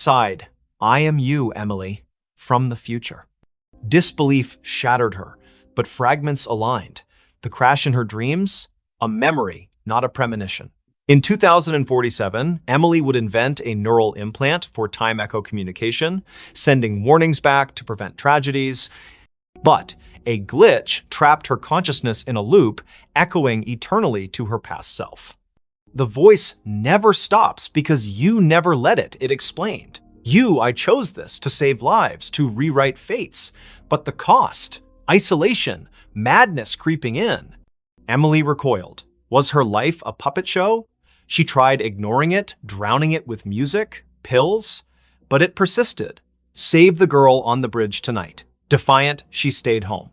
Sighed, I am you, Emily, from the future. Disbelief shattered her, but fragments aligned. The crash in her dreams? A memory, not a premonition. In 2047, Emily would invent a neural implant for time echo communication, sending warnings back to prevent tragedies. But a glitch trapped her consciousness in a loop, echoing eternally to her past self. The voice never stops because you never let it, it explained. I chose this to save lives, to rewrite fates. But the cost, isolation, madness creeping in. Emily recoiled. Was her life a puppet show? She tried ignoring it, drowning it with music, pills, but it persisted. Save the girl on the bridge tonight. Defiant, she stayed home.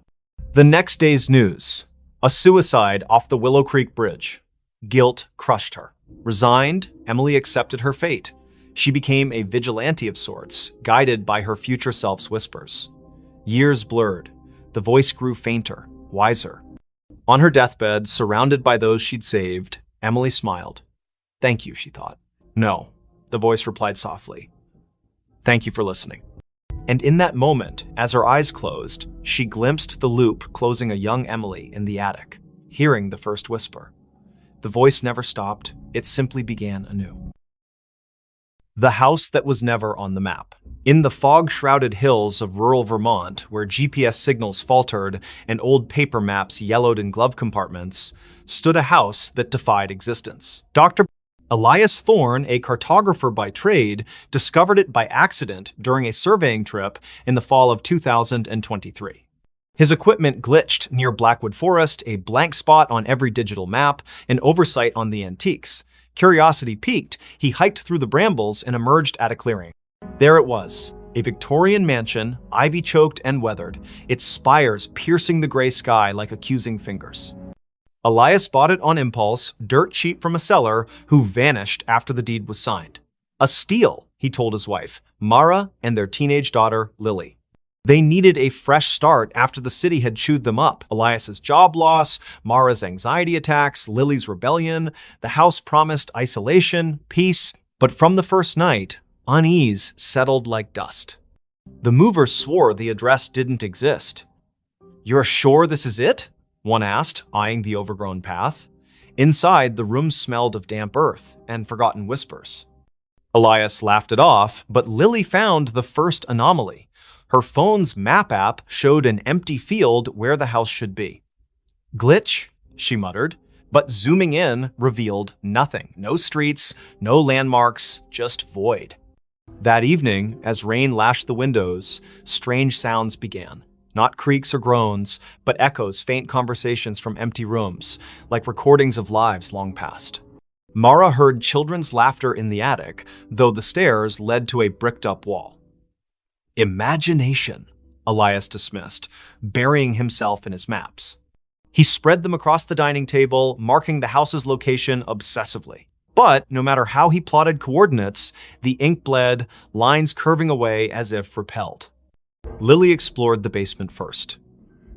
The next day's news. A suicide off the Willow Creek Bridge. Guilt crushed her. Resigned, Emily accepted her fate. She became a vigilante of sorts, guided by her future self's whispers. Years blurred. The voice grew fainter, wiser. On her deathbed, surrounded by those she'd saved, Emily smiled. Thank you, she thought. No, the voice replied softly. Thank you for listening. And in that moment, as her eyes closed, she glimpsed the loop closing a young Emily in the attic, hearing the first whisper. The voice never stopped, it simply began anew. The house that was never on the map. In the fog-shrouded hills of rural Vermont, where GPS signals faltered and old paper maps yellowed in glove compartments, stood a house that defied existence. Dr. Elias Thorne, a cartographer by trade, discovered it by accident during a surveying trip in the fall of 2023. His equipment glitched near Blackwood Forest, a blank spot on every digital map, an oversight on the antiques. Curiosity piqued, he hiked through the brambles and emerged at a clearing. There it was, a Victorian mansion, ivy-choked and weathered, its spires piercing the gray sky like accusing fingers. Elias bought it on impulse, dirt cheap from a seller who vanished after the deed was signed. A steal, he told his wife, Mara, and their teenage daughter, Lily. They needed a fresh start after the city had chewed them up. Elias's job loss, Mara's anxiety attacks, Lily's rebellion. The house promised isolation, peace, but from the first night, unease settled like dust. The movers swore the address didn't exist. You're sure this is it? One asked, eyeing the overgrown path. Inside, the room smelled of damp earth and forgotten whispers. Elias laughed it off, but Lily found the first anomaly. Her phone's map app showed an empty field where the house should be. Glitch, she muttered, but zooming in revealed nothing. No streets, no landmarks, just void. That evening, as rain lashed the windows, strange sounds began. Not creaks or groans, but echoes, faint conversations from empty rooms, like recordings of lives long past. Mara heard children's laughter in the attic, though the stairs led to a bricked-up wall. Imagination, Elias dismissed, burying himself in his maps. He spread them across the dining table, marking the house's location obsessively. But no matter how he plotted coordinates, the ink bled, lines curving away as if repelled. Lily explored the basement first.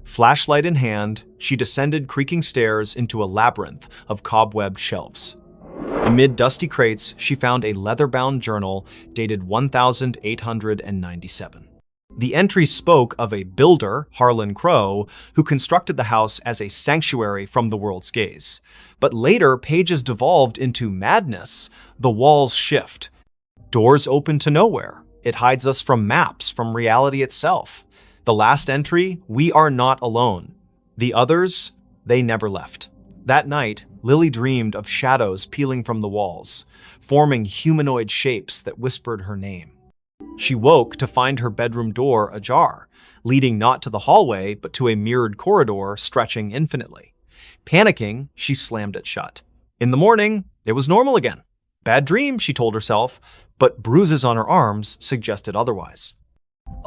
Flashlight in hand, she descended creaking stairs into a labyrinth of cobwebbed shelves. Amid dusty crates, she found a leather-bound journal dated 1897. The entry spoke of a builder, Harlan Crow, who constructed the house as a sanctuary from the world's gaze. But later, pages devolved into madness. The walls shift. Doors open to nowhere. It hides us from maps, from reality itself. The last entry, we are not alone. The others, they never left. That night, Lily dreamed of shadows peeling from the walls, forming humanoid shapes that whispered her name. She woke to find her bedroom door ajar, leading not to the hallway, but to a mirrored corridor stretching infinitely. Panicking, she slammed it shut. In the morning, it was normal again. Bad dream, she told herself, but bruises on her arms suggested otherwise.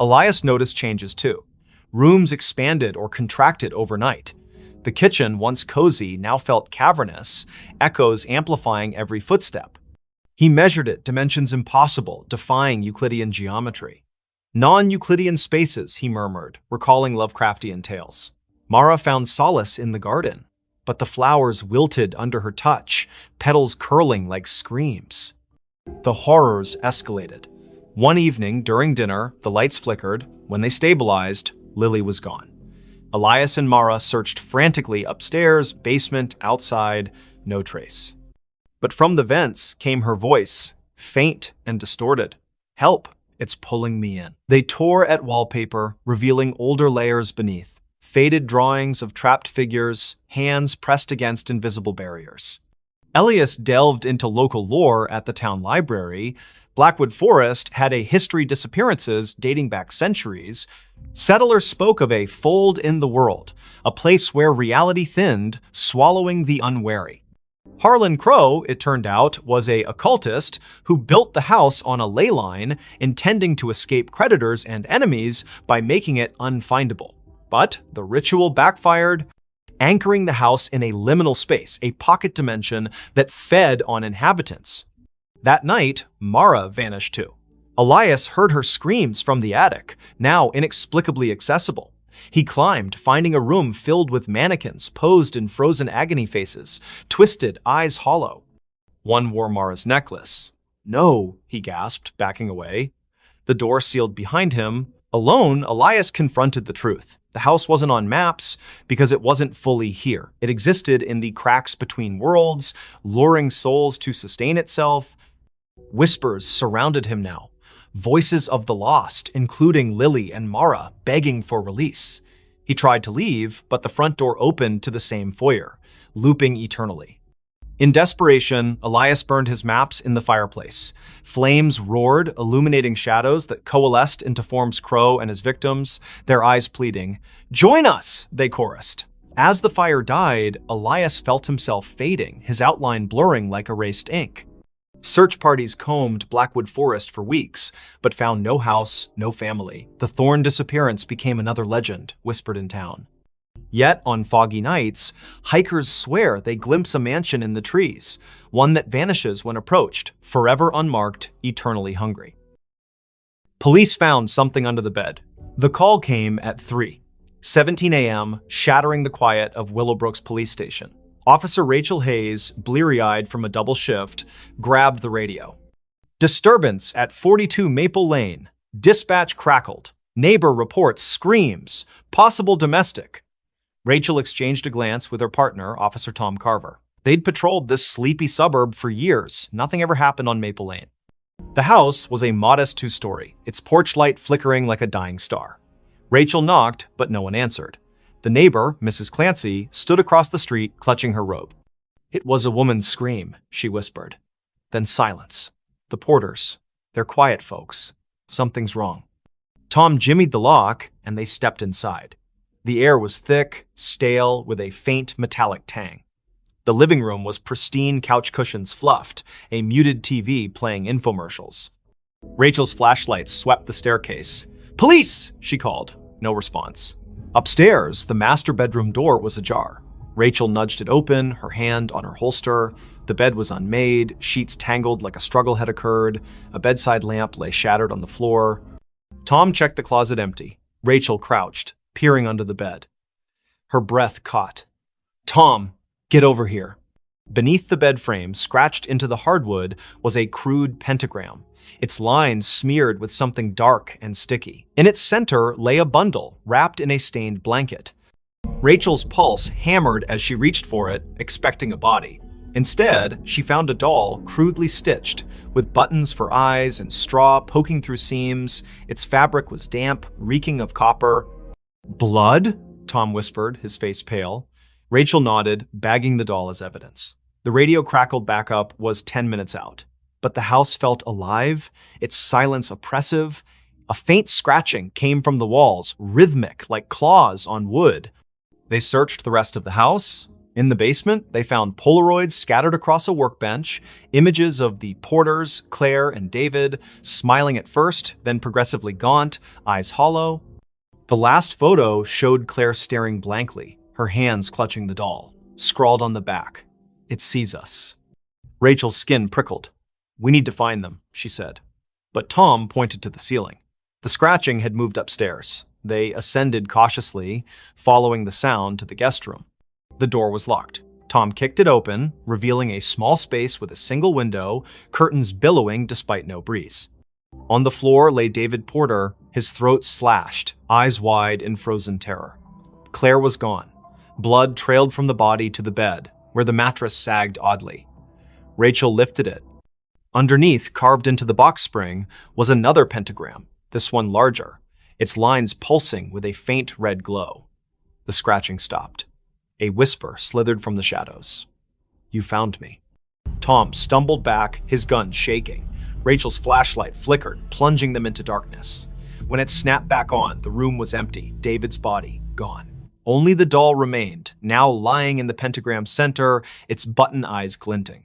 Elias noticed changes too. Rooms expanded or contracted overnight. The kitchen, once cozy, now felt cavernous, echoes amplifying every footstep. He measured it, dimensions impossible, defying Euclidean geometry. Non-Euclidean spaces, he murmured, recalling Lovecraftian tales. Mara found solace in the garden, but the flowers wilted under her touch, petals curling like screams. The horrors escalated. One evening, during dinner, the lights flickered. When they stabilized, Lily was gone. Elias and Mara searched frantically upstairs, basement, outside, no trace. But from the vents came her voice, faint and distorted. "Help, it's pulling me in." They tore at wallpaper, revealing older layers beneath, faded drawings of trapped figures, hands pressed against invisible barriers. Elias delved into local lore at the town library. Blackwood Forest had a history of disappearances dating back centuries. Settlers spoke of a fold in the world, a place where reality thinned, swallowing the unwary. Harlan Crow, it turned out, was an occultist who built the house on a ley line, intending to escape creditors and enemies by making it unfindable. But the ritual backfired, anchoring the house in a liminal space, a pocket dimension that fed on inhabitants. That night, Mara vanished too. Elias heard her screams from the attic, now inexplicably accessible. He climbed, finding a room filled with mannequins posed in frozen agony faces, twisted, eyes hollow. One wore Mara's necklace. "No," he gasped, backing away. The door sealed behind him. Alone, Elias confronted the truth. The house wasn't on maps because it wasn't fully here. It existed in the cracks between worlds, luring souls to sustain itself. Whispers surrounded him now. Voices of the lost, including Lily and Mara, begging for release. He tried to leave, but the front door opened to the same foyer, looping eternally. In desperation, Elias burned his maps in the fireplace. Flames roared, illuminating shadows that coalesced into forms Crow and his victims, their eyes pleading. "Join us!" they chorused. As the fire died, Elias felt himself fading, his outline blurring like erased ink. Search parties combed Blackwood Forest for weeks, but found no house, no family. The Thorn disappearance became another legend, whispered in town. Yet, on foggy nights, hikers swear they glimpse a mansion in the trees, one that vanishes when approached, forever unmarked, eternally hungry. Police found something under the bed. The call came at 3:17 a.m., shattering the quiet of Willowbrook's police station. Officer Rachel Hayes, bleary-eyed from a double shift, grabbed the radio. "Disturbance at 42 Maple Lane. Dispatch crackled. Neighbor reports screams. Possible domestic." Rachel exchanged a glance with her partner, Officer Tom Carver. They'd patrolled this sleepy suburb for years. Nothing ever happened on Maple Lane. The house was a modest two-story, its porch light flickering like a dying star. Rachel knocked, but no one answered. The neighbor, Mrs. Clancy, stood across the street, clutching her robe. "It was a woman's scream," she whispered. Then silence. "The porters. They're quiet folks. Something's wrong." Tom jimmied the lock, and they stepped inside. The air was thick, stale, with a faint metallic tang. The living room was pristine, couch cushions fluffed, a muted TV playing infomercials. Rachel's flashlight swept the staircase. "Police!" she called. No response. Upstairs, the master bedroom door was ajar. Rachel nudged it open, her hand on her holster. The bed was unmade, sheets tangled like a struggle had occurred. A bedside lamp lay shattered on the floor. Tom checked the closet empty. Rachel crouched, peering under the bed. Her breath caught. "Tom, get over here." Beneath the bed frame, scratched into the hardwood, was a crude pentagram, its lines smeared with something dark and sticky. In its center lay a bundle, wrapped in a stained blanket. Rachel's pulse hammered as she reached for it, expecting a body. Instead, she found a doll crudely stitched, with buttons for eyes and straw poking through seams. Its fabric was damp, reeking of copper. "Blood?" Tom whispered, his face pale. Rachel nodded, bagging the doll as evidence. The radio crackled back up, was 10 minutes out. But the house felt alive, its silence oppressive. A faint scratching came from the walls, rhythmic like claws on wood. They searched the rest of the house. In the basement, they found Polaroids scattered across a workbench, images of the Porters, Claire and David, smiling at first, then progressively gaunt, eyes hollow. The last photo showed Claire staring blankly, her hands clutching the doll. Scrawled on the back, "It sees us." Rachel's skin prickled. "We need to find them," she said. But Tom pointed to the ceiling. The scratching had moved upstairs. They ascended cautiously, following the sound to the guest room. The door was locked. Tom kicked it open, revealing a small space with a single window, curtains billowing despite no breeze. On the floor lay David Porter, his throat slashed, eyes wide in frozen terror. Claire was gone. Blood trailed from the body to the bed, where the mattress sagged oddly. Rachel lifted it. Underneath, carved into the box spring, was another pentagram, this one larger, its lines pulsing with a faint red glow. The scratching stopped. A whisper slithered from the shadows. "You found me." Tom stumbled back, his gun shaking. Rachel's flashlight flickered, plunging them into darkness. When it snapped back on, the room was empty, David's body gone. Only the doll remained, now lying in the pentagram's center, its button eyes glinting.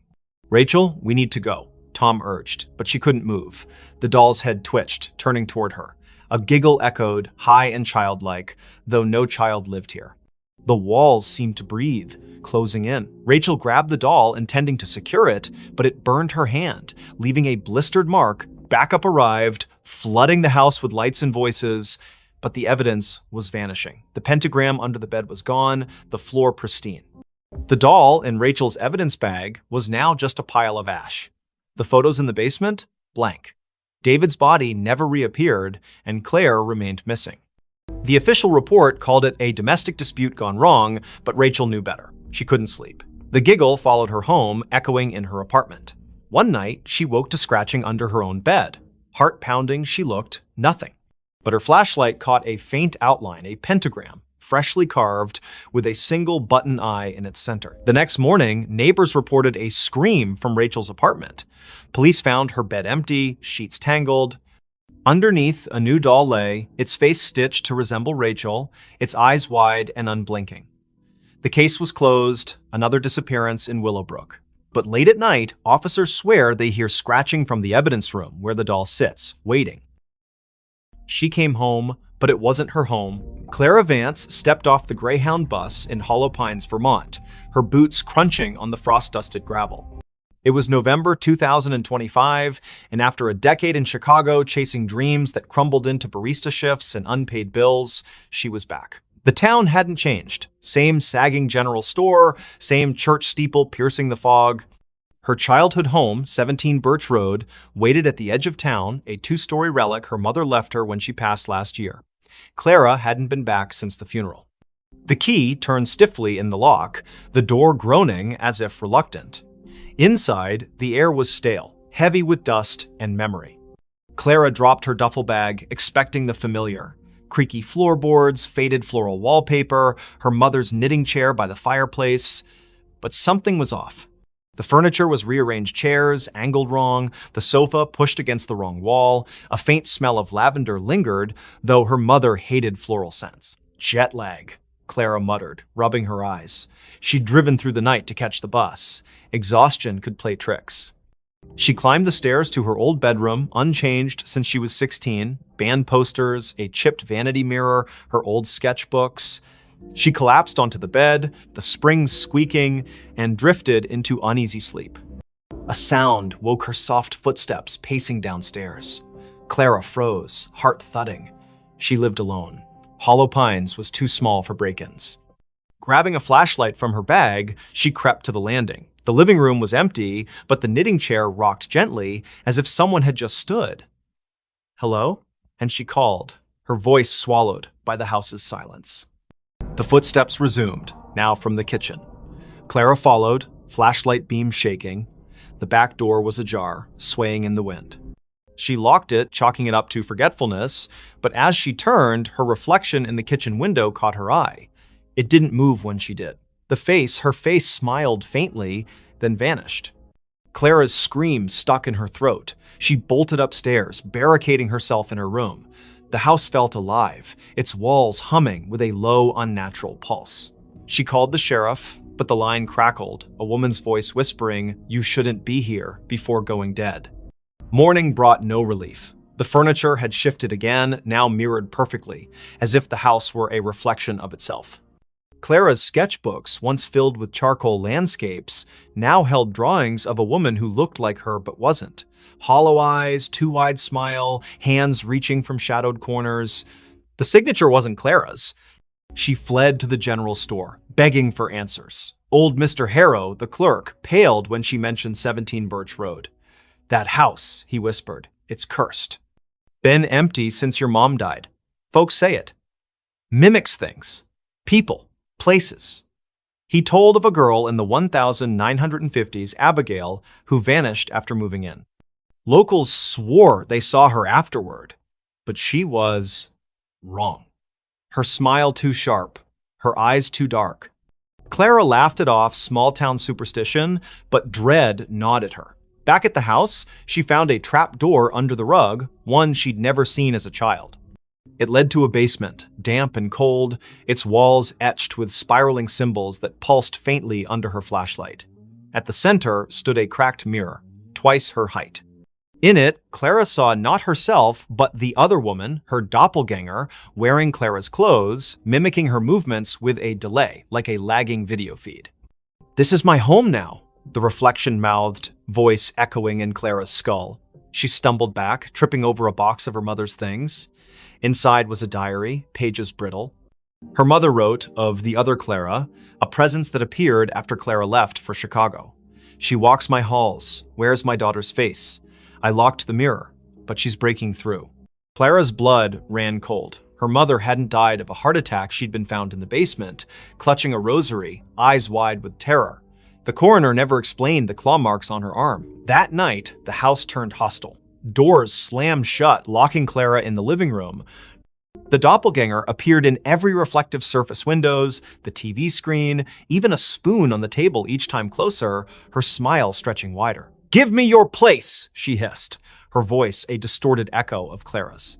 "Rachel, we need to go," Tom urged, but she couldn't move. The doll's head twitched, turning toward her. A giggle echoed, high and childlike, though no child lived here. The walls seemed to breathe, closing in. Rachel grabbed the doll, intending to secure it, but it burned her hand, leaving a blistered mark. Backup arrived, flooding the house with lights and voices, but the evidence was vanishing. The pentagram under the bed was gone, the floor pristine. The doll in Rachel's evidence bag was now just a pile of ash. The photos in the basement? Blank. David's body never reappeared, and Claire remained missing. The official report called it a domestic dispute gone wrong, but Rachel knew better. She couldn't sleep. The giggle followed her home, echoing in her apartment. One night, she woke to scratching under her own bed. Heart pounding, she looked, nothing. But her flashlight caught a faint outline, a pentagram, freshly carved, with a single button eye in its center. The next morning, neighbors reported a scream from Rachel's apartment. Police found her bed empty, sheets tangled. Underneath, a new doll lay, its face stitched to resemble Rachel, its eyes wide and unblinking. The case was closed, another disappearance in Willowbrook. But late at night, officers swear they hear scratching from the evidence room where the doll sits, waiting. She came home, but it wasn't her home. Clara Vance stepped off the Greyhound bus in Hollow Pines, Vermont, her boots crunching on the frost-dusted gravel. It was November 2025, and after a decade in Chicago chasing dreams that crumbled into barista shifts and unpaid bills, she was back. The town hadn't changed. Same sagging general store, same church steeple piercing the fog. Her childhood home, 17 Birch Road, waited at the edge of town, a two-story relic her mother left her when she passed last year. Clara hadn't been back since the funeral. The key turned stiffly in the lock, the door groaning as if reluctant. Inside, the air was stale, heavy with dust and memory. Clara dropped her duffel bag, expecting the familiar. Creaky floorboards, faded floral wallpaper, her mother's knitting chair by the fireplace. But something was off. The furniture was rearranged chairs, angled wrong, the sofa pushed against the wrong wall. A faint smell of lavender lingered, though her mother hated floral scents. "Jet lag," Clara muttered, rubbing her eyes. She'd driven through the night to catch the bus. Exhaustion could play tricks. She climbed the stairs to her old bedroom, unchanged since she was 16, band posters, a chipped vanity mirror, her old sketchbooks. She collapsed onto the bed, the springs squeaking, and drifted into uneasy sleep. A sound woke her soft footsteps pacing downstairs. Clara froze, heart thudding. She lived alone. Hollow Pines was too small for break-ins. Grabbing a flashlight from her bag, she crept to the landing. The living room was empty, but the knitting chair rocked gently, as if someone had just stood. "Hello?" And she called, her voice swallowed by the house's silence. The footsteps resumed, now from the kitchen. Clara followed, flashlight beam shaking. The back door was ajar, swaying in the wind. She locked it, chalking it up to forgetfulness, but as she turned, her reflection in the kitchen window caught her eye. It didn't move when she did. Her face smiled faintly, then vanished. Clara's scream stuck in her throat. She bolted upstairs, barricading herself in her room. The house felt alive, its walls humming with a low, unnatural pulse. She called the sheriff, but the line crackled, a woman's voice whispering, "You shouldn't be here," before going dead. Morning brought no relief. The furniture had shifted again, now mirrored perfectly, as if the house were a reflection of itself. Clara's sketchbooks, once filled with charcoal landscapes, now held drawings of a woman who looked like her but wasn't. Hollow eyes, too wide smile, hands reaching from shadowed corners. The signature wasn't Clara's. She fled to the general store, begging for answers. Old Mr. Harrow, the clerk, paled when she mentioned 17 Birch Road. "That house," he whispered. It's cursed. Been empty since your mom died. Folks say it. Mimics things. People. Places. He told of a girl in the 1950s, Abigail, who vanished after moving in. Locals swore they saw her afterward, but she was wrong. Her smile too sharp, her eyes too dark. Clara laughed it off small-town superstition, but dread gnawed at her. Back at the house, she found a trap door under the rug, one she'd never seen as a child. It led to a basement, damp and cold, its walls etched with spiraling symbols that pulsed faintly under her flashlight. At the center stood a cracked mirror, twice her height. In it, Clara saw not herself, but the other woman, her doppelganger, wearing Clara's clothes, mimicking her movements with a delay, like a lagging video feed. "This is my home now," the reflection-mouthed, voice echoing in Clara's skull. She stumbled back, tripping over a box of her mother's things. Inside was a diary, pages brittle. Her mother wrote of the other Clara, a presence that appeared after Clara left for Chicago. "She walks my halls, wears my daughter's face. I locked the mirror, but she's breaking through." Clara's blood ran cold. Her mother hadn't died of a heart attack. She'd been found in the basement, clutching a rosary, eyes wide with terror. The coroner never explained the claw marks on her arm. That night, the house turned hostile. Doors slammed shut, locking Clara in the living room. The doppelganger appeared in every reflective surface: windows, the TV screen, even a spoon on the table each time closer, her smile stretching wider. "Give me your place," she hissed, her voice a distorted echo of Clara's.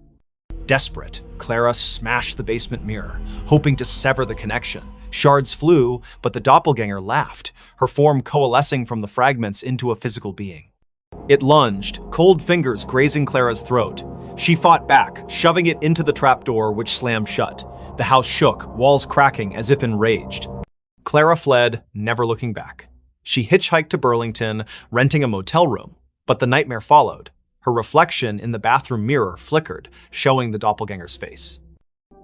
Desperate, Clara smashed the basement mirror, hoping to sever the connection. Shards flew, but the doppelganger laughed, her form coalescing from the fragments into a physical being. It lunged, cold fingers grazing Clara's throat. She fought back, shoving it into the trapdoor, which slammed shut. The house shook, walls cracking as if enraged. Clara fled, never looking back. She hitchhiked to Burlington, renting a motel room. But the nightmare followed. Her reflection in the bathroom mirror flickered, showing the doppelganger's face.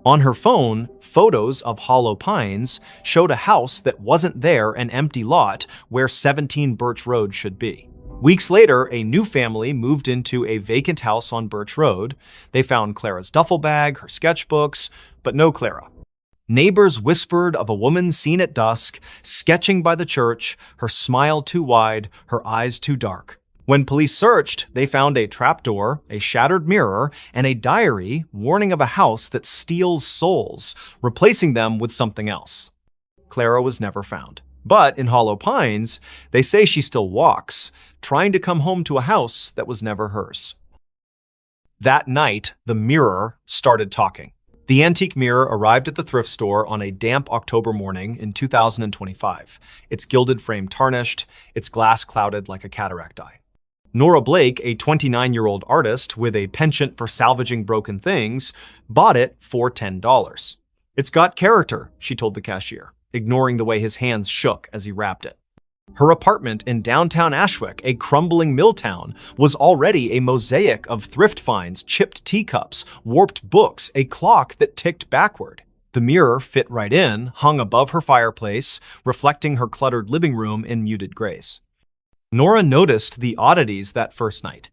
On her phone, photos of Hollow Pines showed a house that wasn't there, an empty lot where 17 Birch Road should be. Weeks later, a new family moved into a vacant house on Birch Road. They found Clara's duffel bag, her sketchbooks, but no Clara. Neighbors whispered of a woman seen at dusk, sketching by the church, her smile too wide, her eyes too dark. When police searched, they found a trapdoor, a shattered mirror, and a diary warning of a house that steals souls, replacing them with something else. Clara was never found. But in Hollow Pines, they say she still walks, trying to come home to a house that was never hers. That night, the mirror started talking. The antique mirror arrived at the thrift store on a damp October morning in 2025, its gilded frame tarnished, its glass clouded like a cataract eye. Nora Blake, a 29-year-old artist with a penchant for salvaging broken things, bought it for $10. "It's got character," she told the cashier, ignoring the way his hands shook as he wrapped it. Her apartment in downtown Ashwick, a crumbling mill town, was already a mosaic of thrift finds, chipped teacups, warped books, a clock that ticked backward. The mirror fit right in, hung above her fireplace, reflecting her cluttered living room in muted grays. Nora noticed the oddities that first night.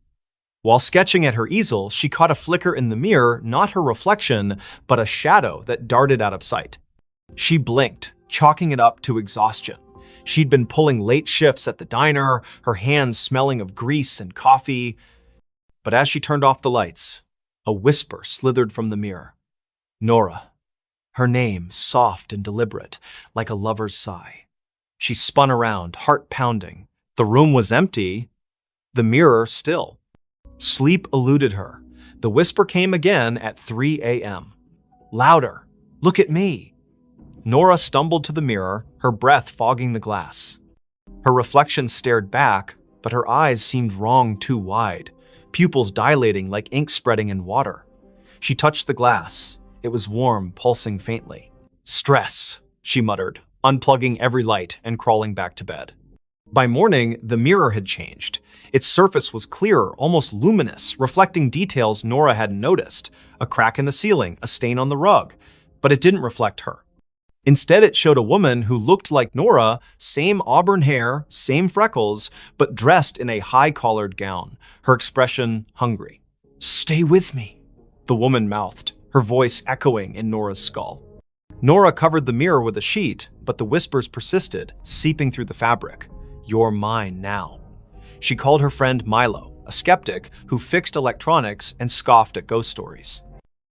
While sketching at her easel, she caught a flicker in the mirror, not her reflection, but a shadow that darted out of sight. She blinked, chalking it up to exhaustion. She'd been pulling late shifts at the diner, her hands smelling of grease and coffee. But as she turned off the lights, a whisper slithered from the mirror. Nora. Her name, soft and deliberate, like a lover's sigh. She spun around, heart pounding. The room was empty, the mirror still. Sleep eluded her. The whisper came again at 3 a.m. Louder. "Look at me." Nora stumbled to the mirror, her breath fogging the glass. Her reflection stared back, but her eyes seemed wrong too wide, pupils dilating like ink spreading in water. She touched the glass. It was warm, pulsing faintly. "Stress," she muttered, unplugging every light and crawling back to bed. By morning, the mirror had changed. Its surface was clearer, almost luminous, reflecting details Nora hadn't noticed. A crack in the ceiling, a stain on the rug. But it didn't reflect her. Instead, it showed a woman who looked like Nora, same auburn hair, same freckles, but dressed in a high-collared gown, her expression hungry. "Stay with me," the woman mouthed, her voice echoing in Nora's skull. Nora covered the mirror with a sheet, but the whispers persisted, seeping through the fabric. "You're mine now." She called her friend Milo, a skeptic who fixed electronics and scoffed at ghost stories.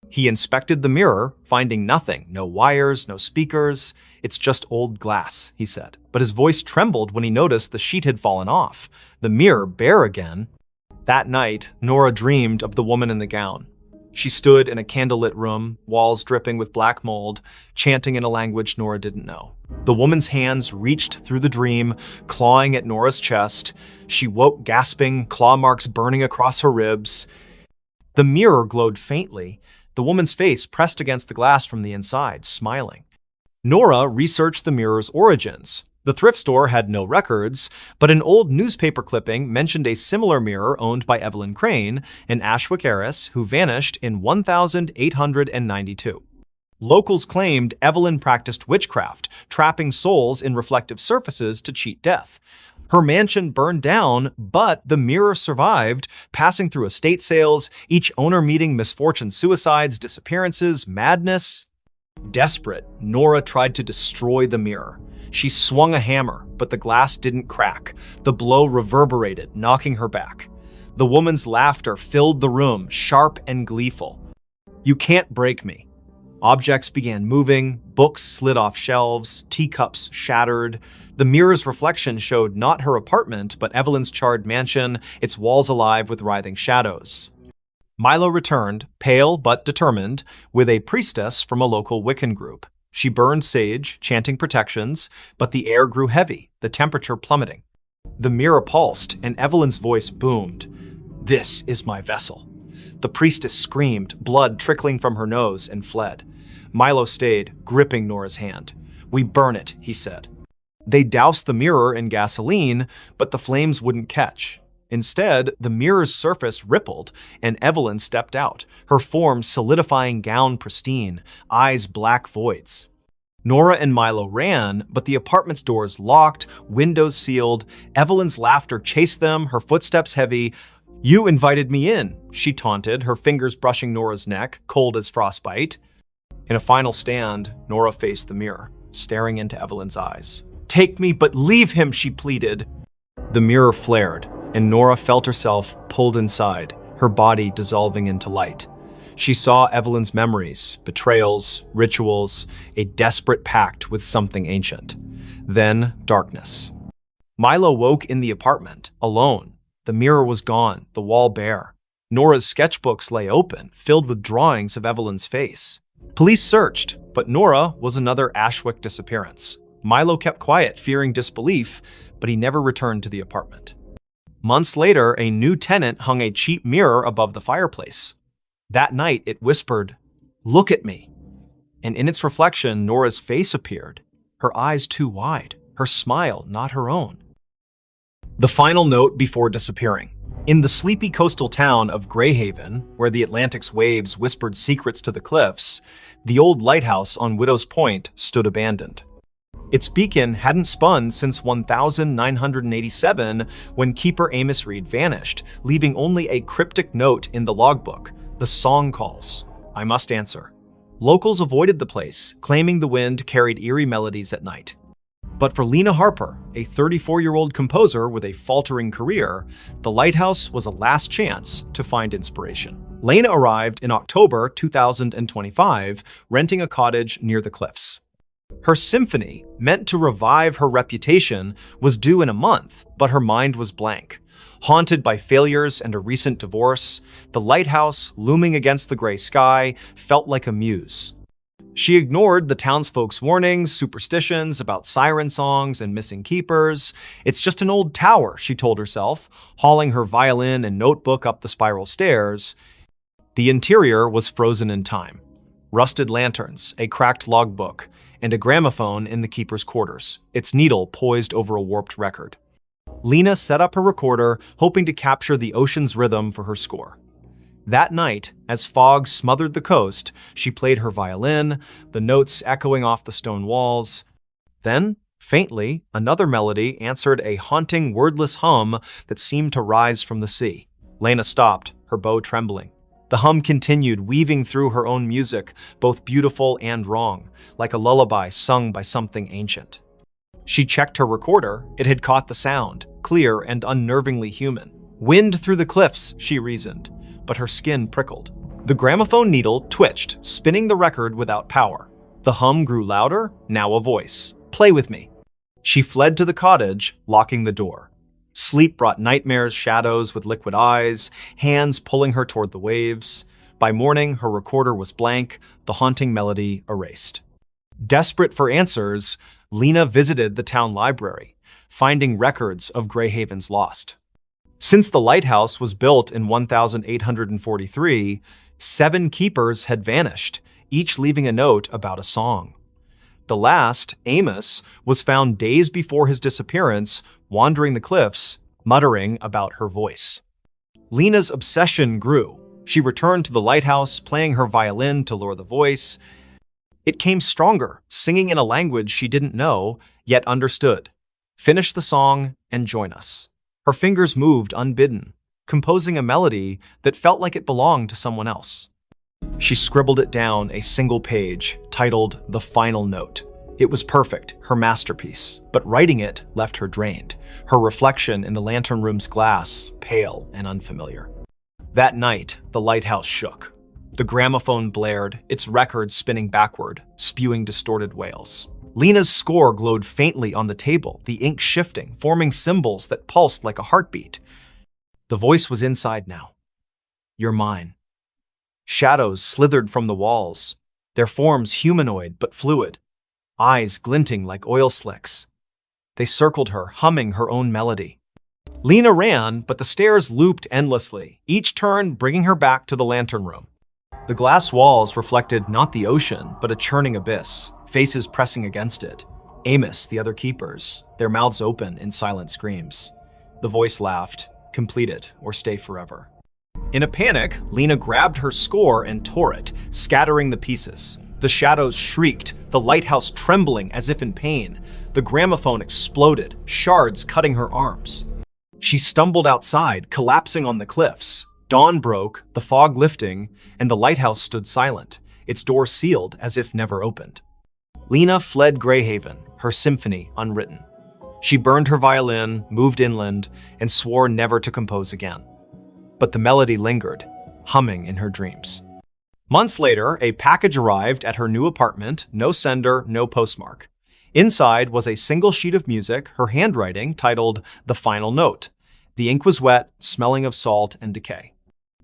He inspected the mirror, finding nothing, no wires, no speakers. "It's just old glass," he said. But his voice trembled when he noticed the sheet had fallen off, the mirror bare again. That night, Nora dreamed of the woman in the gown. She stood in a candlelit room, walls dripping with black mold, chanting in a language Nora didn't know. The woman's hands reached through the dream, clawing at Nora's chest. She woke gasping, claw marks burning across her ribs. The mirror glowed faintly, the woman's face pressed against the glass from the inside, smiling. Nora researched the mirror's origins. The thrift store had no records, but an old newspaper clipping mentioned a similar mirror owned by Evelyn Crane, an Ashwick heiress who vanished in 1892. Locals claimed Evelyn practiced witchcraft, trapping souls in reflective surfaces to cheat death. Her mansion burned down, but the mirror survived, passing through estate sales, each owner meeting misfortune, suicides, disappearances, madness. Desperate, Nora tried to destroy the mirror. She swung a hammer, but the glass didn't crack. The blow reverberated, knocking her back. The woman's laughter filled the room, sharp and gleeful. "You can't break me." Objects began moving, books slid off shelves, teacups shattered. The mirror's reflection showed not her apartment, but Evelyn's charred mansion, its walls alive with writhing shadows. Milo returned, pale but determined, with a priestess from a local Wiccan group. She burned sage, chanting protections, but the air grew heavy, the temperature plummeting. The mirror pulsed, and Evelyn's voice boomed. "This is my vessel." The priestess screamed, blood trickling from her nose, and fled. Milo stayed, gripping Nora's hand. "We burn it," he said. They doused the mirror in gasoline, but the flames wouldn't catch. Instead, the mirror's surface rippled, and Evelyn stepped out, her form solidifying, gown pristine, eyes black voids. Nora and Milo ran, but the apartment's doors locked, windows sealed. Evelyn's laughter chased them, her footsteps heavy. "You invited me in," she taunted, her fingers brushing Nora's neck, cold as frostbite. In a final stand, Nora faced the mirror, staring into Evelyn's eyes. "Take me, but leave him," she pleaded. The mirror flared, and Nora felt herself pulled inside, her body dissolving into light. She saw Evelyn's memories, betrayals, rituals, a desperate pact with something ancient. Then, darkness. Milo woke in the apartment, alone. The mirror was gone, the wall bare. Nora's sketchbooks lay open, filled with drawings of Evelyn's face. Police searched, but Nora was another Ashwick disappearance. Milo kept quiet, fearing disbelief, but he never returned to the apartment. Months later, a new tenant hung a cheap mirror above the fireplace. That night, it whispered, "Look at me." And in its reflection, Nora's face appeared, her eyes too wide, her smile not her own. The final note before disappearing. In the sleepy coastal town of Greyhaven, where the Atlantic's waves whispered secrets to the cliffs, the old lighthouse on Widow's Point stood abandoned. Its beacon hadn't spun since 1987, when keeper Amos Reed vanished, leaving only a cryptic note in the logbook. "The song calls. I must answer." Locals avoided the place, claiming the wind carried eerie melodies at night. But for Lena Harper, a 34-year-old composer with a faltering career, the lighthouse was a last chance to find inspiration. Lena arrived in October 2025, renting a cottage near the cliffs. Her symphony, meant to revive her reputation, was due in a month, but her mind was blank. Haunted by failures and a recent divorce, the lighthouse, looming against the gray sky, felt like a muse. She ignored the townsfolk's warnings, superstitions about siren songs and missing keepers. "It's just an old tower," she told herself, hauling her violin and notebook up the spiral stairs. The interior was frozen in time. Rusted lanterns, a cracked logbook, and a gramophone in the keeper's quarters, its needle poised over a warped record. Lena set up her recorder, hoping to capture the ocean's rhythm for her score. That night, as fog smothered the coast, she played her violin, the notes echoing off the stone walls. Then, faintly, another melody answered a haunting, wordless hum that seemed to rise from the sea. Lena stopped, her bow trembling. The hum continued, weaving through her own music, both beautiful and wrong, like a lullaby sung by something ancient. She checked her recorder. It had caught the sound, clear and unnervingly human. Wind through the cliffs, she reasoned, but her skin prickled. The gramophone needle twitched, spinning the record without power. The hum grew louder, now a voice. "Play with me." She fled to the cottage, locking the door. Sleep brought nightmares, shadows with liquid eyes, hands pulling her toward the waves. By morning, her recorder was blank, the haunting melody erased. Desperate for answers, Lena visited the town library, finding records of Greyhaven's lost. Since the lighthouse was built in 1843, 7 keepers had vanished, each leaving a note about a song. The last, Amos, was found days before his disappearance, wandering the cliffs, muttering about her voice. Lena's obsession grew. She returned to the lighthouse, playing her violin to lure the voice. It came stronger, singing in a language she didn't know, yet understood. "Finish the song and join us." Her fingers moved unbidden, composing a melody that felt like it belonged to someone else. She scribbled it down, a single page, titled "The Final Note." It was perfect, her masterpiece, but writing it left her drained, her reflection in the lantern room's glass pale and unfamiliar. That night, the lighthouse shook. The gramophone blared, its record spinning backward, spewing distorted wails. Lena's score glowed faintly on the table, the ink shifting, forming symbols that pulsed like a heartbeat. The voice was inside now. "You're mine." Shadows slithered from the walls, their forms humanoid but fluid, eyes glinting like oil slicks. They circled her, humming her own melody. Lena ran, but the stairs looped endlessly, each turn bringing her back to the lantern room. The glass walls reflected not the ocean, but a churning abyss, faces pressing against it. Amos, the other keepers, their mouths open in silent screams. The voice laughed, "Complete it, or stay forever." In a panic, Lena grabbed her score and tore it, scattering the pieces. The shadows shrieked, the lighthouse trembling as if in pain. The gramophone exploded, shards cutting her arms. She stumbled outside, collapsing on the cliffs. Dawn broke, the fog lifting, and the lighthouse stood silent, its door sealed as if never opened. Lena fled Greyhaven, her symphony unwritten. She burned her violin, moved inland, and swore never to compose again. But the melody lingered, humming in her dreams. Months later, a package arrived at her new apartment, no sender, no postmark. Inside was a single sheet of music, her handwriting, titled "The Final Note." The ink was wet, smelling of salt and decay.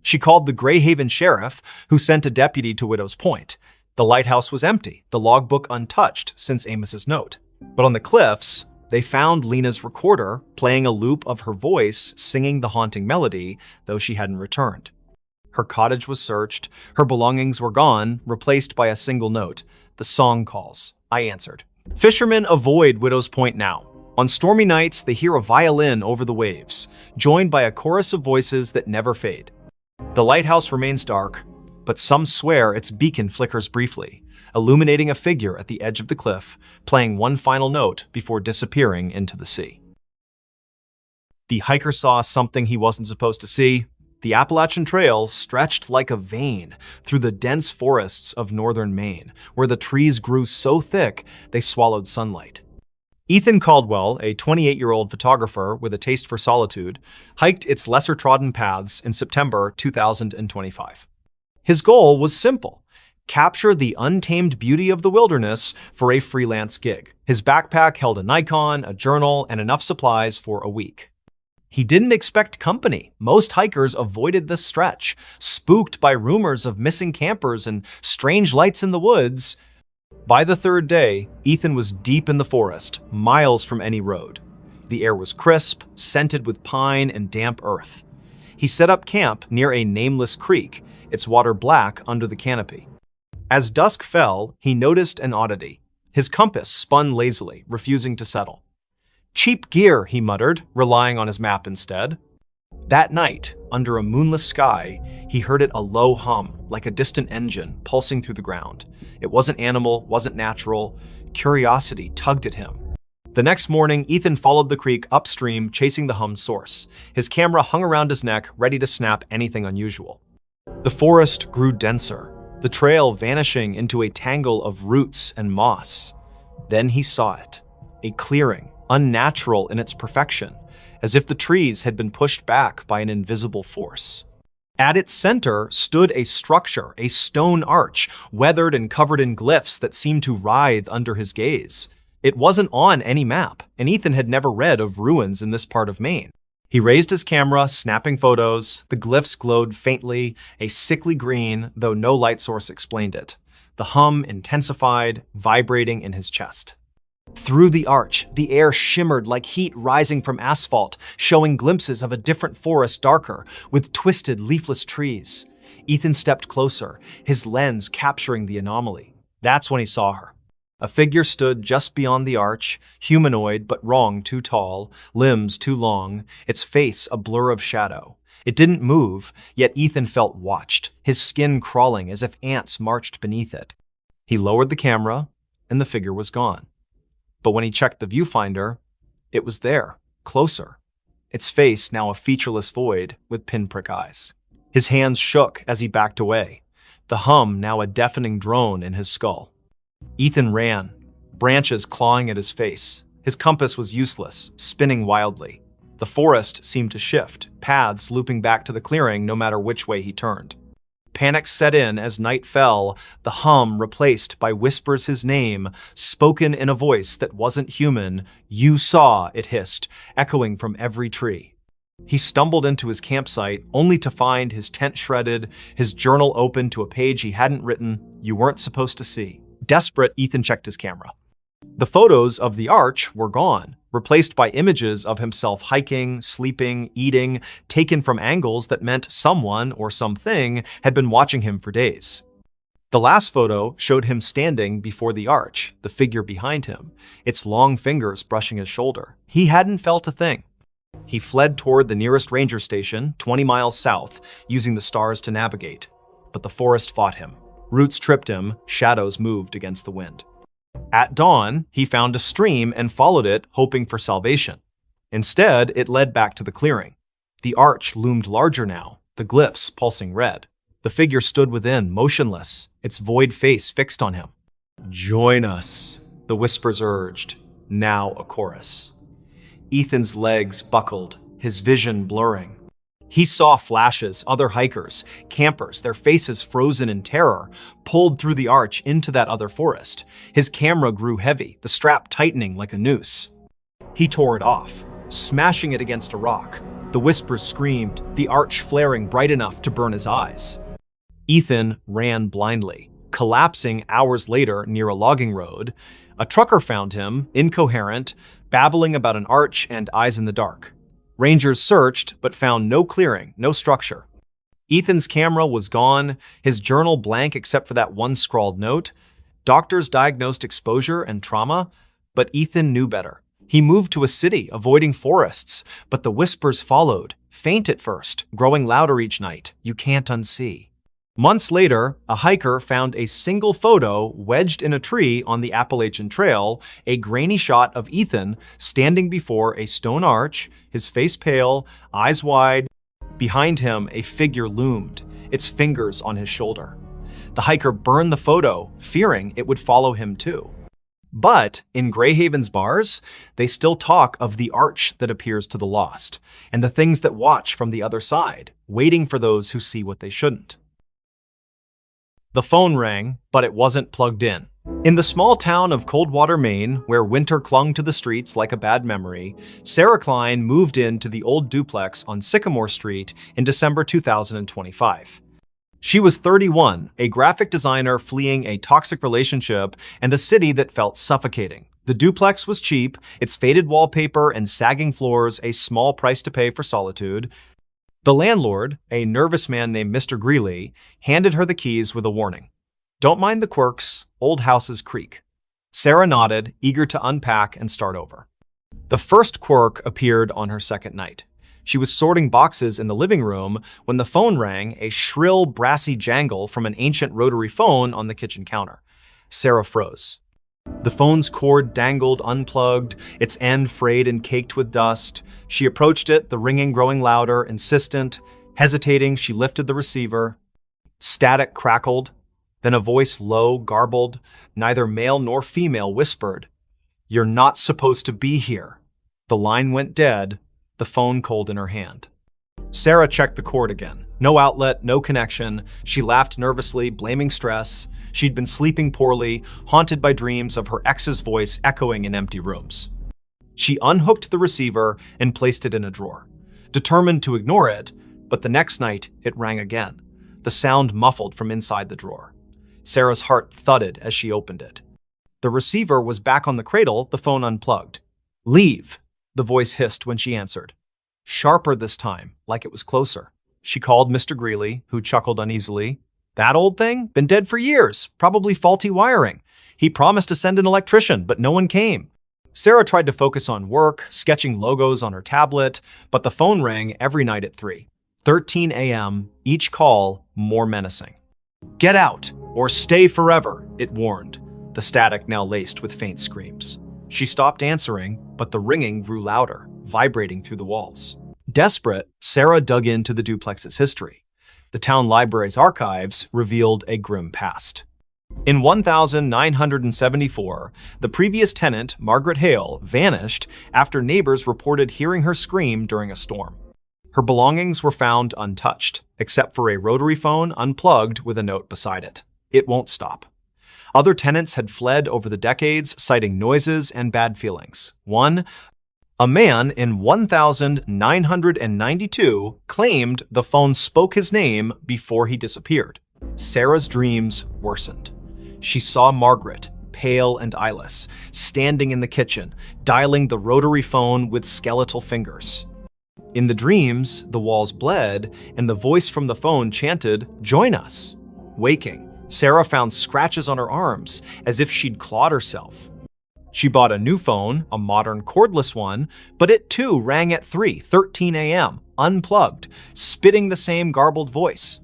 She called the Greyhaven sheriff, who sent a deputy to Widow's Point. The lighthouse was empty, the logbook untouched since Amos's note. But on the cliffs, they found Lena's recorder, playing a loop of her voice, singing the haunting melody, though she hadn't returned. Her cottage was searched, her belongings were gone, replaced by a single note. "The song calls," I answered. Fishermen avoid Widow's Point now. On stormy nights, they hear a violin over the waves, joined by a chorus of voices that never fade. The lighthouse remains dark, but some swear its beacon flickers briefly, illuminating a figure at the edge of the cliff, playing one final note before disappearing into the sea. The hiker saw something he wasn't supposed to see. The Appalachian Trail stretched like a vein through the dense forests of northern Maine, where the trees grew so thick they swallowed sunlight. Ethan Caldwell, a 28-year-old photographer with a taste for solitude, hiked its lesser-trodden paths in September 2025. His goal was simple: capture the untamed beauty of the wilderness for a freelance gig. His backpack held a Nikon, a journal, and enough supplies for a week. He didn't expect company. Most hikers avoided this stretch, spooked by rumors of missing campers and strange lights in the woods. By the third day, Ethan was deep in the forest, miles from any road. The air was crisp, scented with pine and damp earth. He set up camp near a nameless creek, its water black under the canopy. As dusk fell, he noticed an oddity. His compass spun lazily, refusing to settle. "Cheap gear," he muttered, relying on his map instead. That night, under a moonless sky, he heard it a low hum, like a distant engine, pulsing through the ground. It wasn't animal, wasn't natural. Curiosity tugged at him. The next morning, Ethan followed the creek upstream, chasing the hum's source. His camera hung around his neck, ready to snap anything unusual. The forest grew denser, the trail vanishing into a tangle of roots and moss. Then he saw it, a clearing, unnatural in its perfection, as if the trees had been pushed back by an invisible force. At its center stood a structure, a stone arch, weathered and covered in glyphs that seemed to writhe under his gaze. It wasn't on any map, and Ethan had never read of ruins in this part of Maine. He raised his camera, snapping photos. The glyphs glowed faintly, a sickly green, though no light source explained it. The hum intensified, vibrating in his chest. Through the arch, the air shimmered like heat rising from asphalt, showing glimpses of a different forest darker, with twisted, leafless trees. Ethan stepped closer, his lens capturing the anomaly. That's when he saw her. A figure stood just beyond the arch, humanoid but wrong, too tall, limbs too long, its face a blur of shadow. It didn't move, yet Ethan felt watched, his skin crawling as if ants marched beneath it. He lowered the camera, and the figure was gone. But when he checked the viewfinder, it was there, closer. Its face now a featureless void with pinprick eyes. His hands shook as he backed away, the hum now a deafening drone in his skull. Ethan ran, branches clawing at his face. His compass was useless, spinning wildly. The forest seemed to shift, paths looping back to the clearing no matter which way he turned. Panic set in as night fell, the hum replaced by whispers his name, spoken in a voice that wasn't human. "You saw," it hissed, echoing from every tree. He stumbled into his campsite, only to find his tent shredded, his journal open to a page he hadn't written, you weren't supposed to see. Desperate, Ethan checked his camera. The photos of the arch were gone, replaced by images of himself hiking, sleeping, eating, taken from angles that meant someone or something had been watching him for days. The last photo showed him standing before the arch, the figure behind him, its long fingers brushing his shoulder. He hadn't felt a thing. He fled toward the nearest ranger station, 20 miles south, using the stars to navigate. But the forest fought him. Roots tripped him, shadows moved against the wind. At dawn, he found a stream and followed it, hoping for salvation. Instead, it led back to the clearing. The arch loomed larger now, the glyphs pulsing red. The figure stood within, motionless, its void face fixed on him. "Join us," the whispers urged, now a chorus. Ethan's legs buckled, his vision blurring. He saw flashes, other hikers, campers, their faces frozen in terror, pulled through the arch into that other forest. His camera grew heavy, the strap tightening like a noose. He tore it off, smashing it against a rock. The whispers screamed, the arch flaring bright enough to burn his eyes. Ethan ran blindly, collapsing hours later near a logging road. A trucker found him, incoherent, babbling about an arch and eyes in the dark. Rangers searched, but found no clearing, no structure. Ethan's camera was gone, his journal blank except for that one scrawled note. Doctors diagnosed exposure and trauma, but Ethan knew better. He moved to a city, avoiding forests, but the whispers followed, faint at first, growing louder each night. You can't unsee. Months later, a hiker found a single photo wedged in a tree on the Appalachian Trail, a grainy shot of Ethan standing before a stone arch, his face pale, eyes wide. Behind him, a figure loomed, its fingers on his shoulder. The hiker burned the photo, fearing it would follow him too. But in Greyhaven's bars, they still talk of the arch that appears to the lost, and the things that watch from the other side, waiting for those who see what they shouldn't. The phone rang, but it wasn't plugged in. In the small town of Coldwater, Maine, where winter clung to the streets like a bad memory, Sarah Klein moved into the old duplex on Sycamore Street in December 2025. She was 31, a graphic designer fleeing a toxic relationship and a city that felt suffocating. The duplex was cheap, its faded wallpaper and sagging floors a small price to pay for solitude. The landlord, a nervous man named Mr. Greeley, handed her the keys with a warning. Don't mind the quirks, old houses creak. Sarah nodded, eager to unpack and start over. The first quirk appeared on her second night. She was sorting boxes in the living room when the phone rang, a shrill, brassy jangle from an ancient rotary phone on the kitchen counter. Sarah froze. The phone's cord dangled unplugged, its end frayed and caked with dust. She approached it, the ringing growing louder, insistent. Hesitating, she lifted the receiver. Static crackled, then a voice low, garbled, neither male nor female, whispered, "You're not supposed to be here." The line went dead, the phone cold in her hand. Sarah checked the cord again. No outlet, no connection. She laughed nervously, blaming stress. She'd been sleeping poorly, haunted by dreams of her ex's voice echoing in empty rooms. She unhooked the receiver and placed it in a drawer, determined to ignore it, but the next night it rang again, the sound muffled from inside the drawer. Sarah's heart thudded as she opened it. The receiver was back on the cradle, the phone unplugged. "Leave," the voice hissed when she answered. Sharper this time, like it was closer. She called Mr. Greeley, who chuckled uneasily. "That old thing? Been dead for years. Probably faulty wiring. He promised to send an electrician, but no one came." Sarah tried to focus on work, sketching logos on her tablet, but the phone rang every night at 3:13 a.m., each call more menacing. "Get out, or stay forever," it warned, the static now laced with faint screams. She stopped answering, but the ringing grew louder, vibrating through the walls. Desperate, Sarah dug into the duplex's history. The town library's archives revealed a grim past. In 1974, the previous tenant, Margaret Hale, vanished after neighbors reported hearing her scream during a storm. Her belongings were found untouched, except for a rotary phone unplugged with a note beside it. "It won't stop." Other tenants had fled over the decades, citing noises and bad feelings. A man in 1992 claimed the phone spoke his name before he disappeared. Sarah's dreams worsened. She saw Margaret, pale and eyeless, standing in the kitchen, dialing the rotary phone with skeletal fingers. In the dreams, the walls bled, and the voice from the phone chanted, "Join us." Waking, Sarah found scratches on her arms, as if she'd clawed herself. She bought a new phone, a modern cordless one, but it too rang at 3:13 a.m., unplugged, spitting the same garbled voice.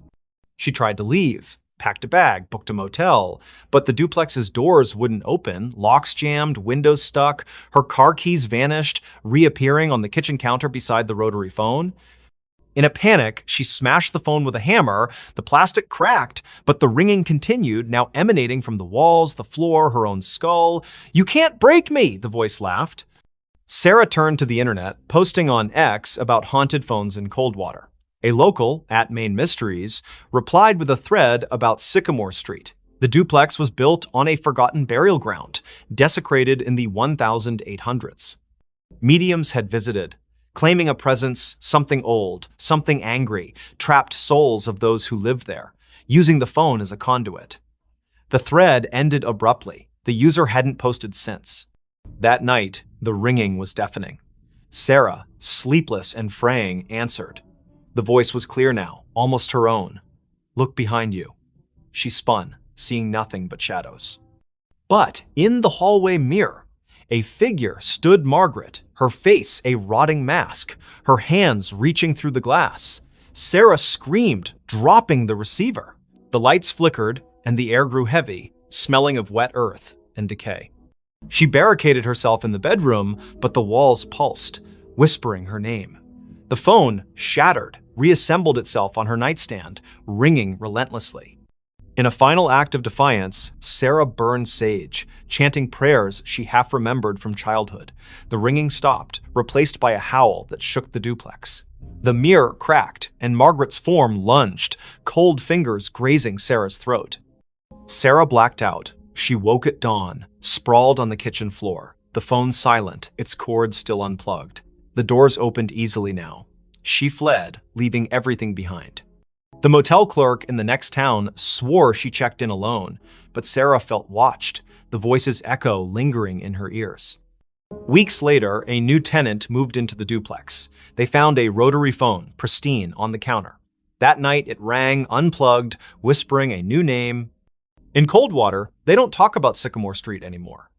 She tried to leave, packed a bag, booked a motel, but the duplex's doors wouldn't open, locks jammed, windows stuck, her car keys vanished, reappearing on the kitchen counter beside the rotary phone. In a panic, she smashed the phone with a hammer. The plastic cracked, but the ringing continued, now emanating from the walls, the floor, her own skull. "You can't break me," the voice laughed. Sarah turned to the internet, posting on X about haunted phones in Coldwater. A local, @Maine Mysteries, replied with a thread about Sycamore Street. The duplex was built on a forgotten burial ground, desecrated in the 1800s. Mediums had visited, claiming a presence, something old, something angry, trapped souls of those who lived there, using the phone as a conduit. The thread ended abruptly. The user hadn't posted since. That night, the ringing was deafening. Sarah, sleepless and fraying, answered. The voice was clear now, almost her own. "Look behind you." She spun, seeing nothing but shadows. But in the hallway mirror, a figure stood Margaret, her face a rotting mask, her hands reaching through the glass. Sarah screamed, dropping the receiver. The lights flickered, and the air grew heavy, smelling of wet earth and decay. She barricaded herself in the bedroom, but the walls pulsed, whispering her name. The phone, shattered, reassembled itself on her nightstand, ringing relentlessly. In a final act of defiance, Sarah burned sage, chanting prayers she half remembered from childhood. The ringing stopped, replaced by a howl that shook the duplex. The mirror cracked, and Margaret's form lunged, cold fingers grazing Sarah's throat. Sarah blacked out. She woke at dawn, sprawled on the kitchen floor, the phone silent, its cord still unplugged. The doors opened easily now. She fled, leaving everything behind. The motel clerk in the next town swore she checked in alone, but Sarah felt watched, the voice's echo lingering in her ears. Weeks later, a new tenant moved into the duplex. They found a rotary phone, pristine, on the counter. That night, it rang, unplugged, whispering a new name. In Coldwater, they don't talk about Sycamore Street anymore.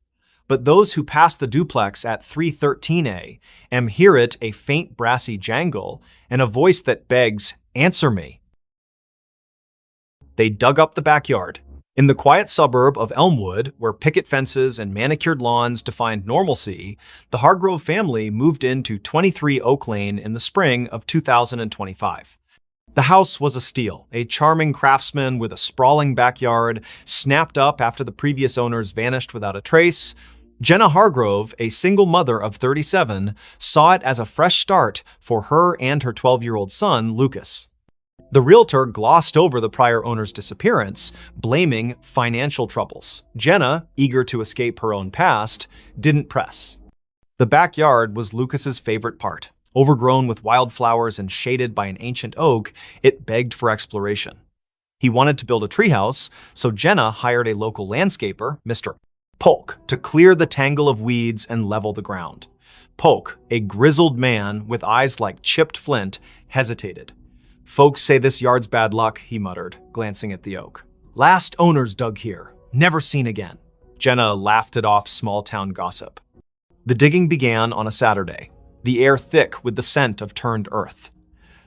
But those who pass the duplex at 3:13 a.m. hear it, a faint brassy jangle, and a voice that begs, "Answer me." They dug up the backyard. In the quiet suburb of Elmwood, where picket fences and manicured lawns defined normalcy, the Hargrove family moved into 23 Oak Lane in the spring of 2025. The house was a steal, a charming craftsman with a sprawling backyard, snapped up after the previous owners vanished without a trace. Jenna Hargrove, a single mother of 37, saw it as a fresh start for her and her 12-year-old son, Lucas. The realtor glossed over the prior owner's disappearance, blaming financial troubles. Jenna, eager to escape her own past, didn't press. The backyard was Lucas's favorite part. Overgrown with wildflowers and shaded by an ancient oak, it begged for exploration. He wanted to build a treehouse, so Jenna hired a local landscaper, Mr. Polk, to clear the tangle of weeds and level the ground. Polk, a grizzled man with eyes like chipped flint, hesitated. "Folks say this yard's bad luck," he muttered, glancing at the oak. "Last owners dug here. Never seen again." Jenna laughed it off small-town gossip. The digging began on a Saturday, the air thick with the scent of turned earth.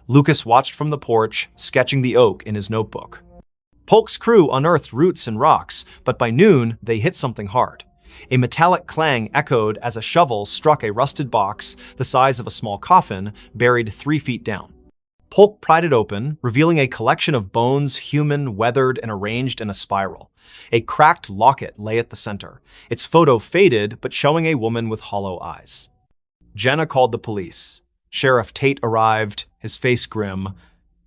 Lucas watched from the porch, sketching the oak in his notebook. Polk's crew unearthed roots and rocks, but by noon, they hit something hard. A metallic clang echoed as a shovel struck a rusted box the size of a small coffin, buried 3 feet down. Polk pried it open, revealing a collection of bones, human, weathered, and arranged in a spiral. A cracked locket lay at the center, its photo faded but showing a woman with hollow eyes. Jenna called the police. Sheriff Tate arrived, his face grim.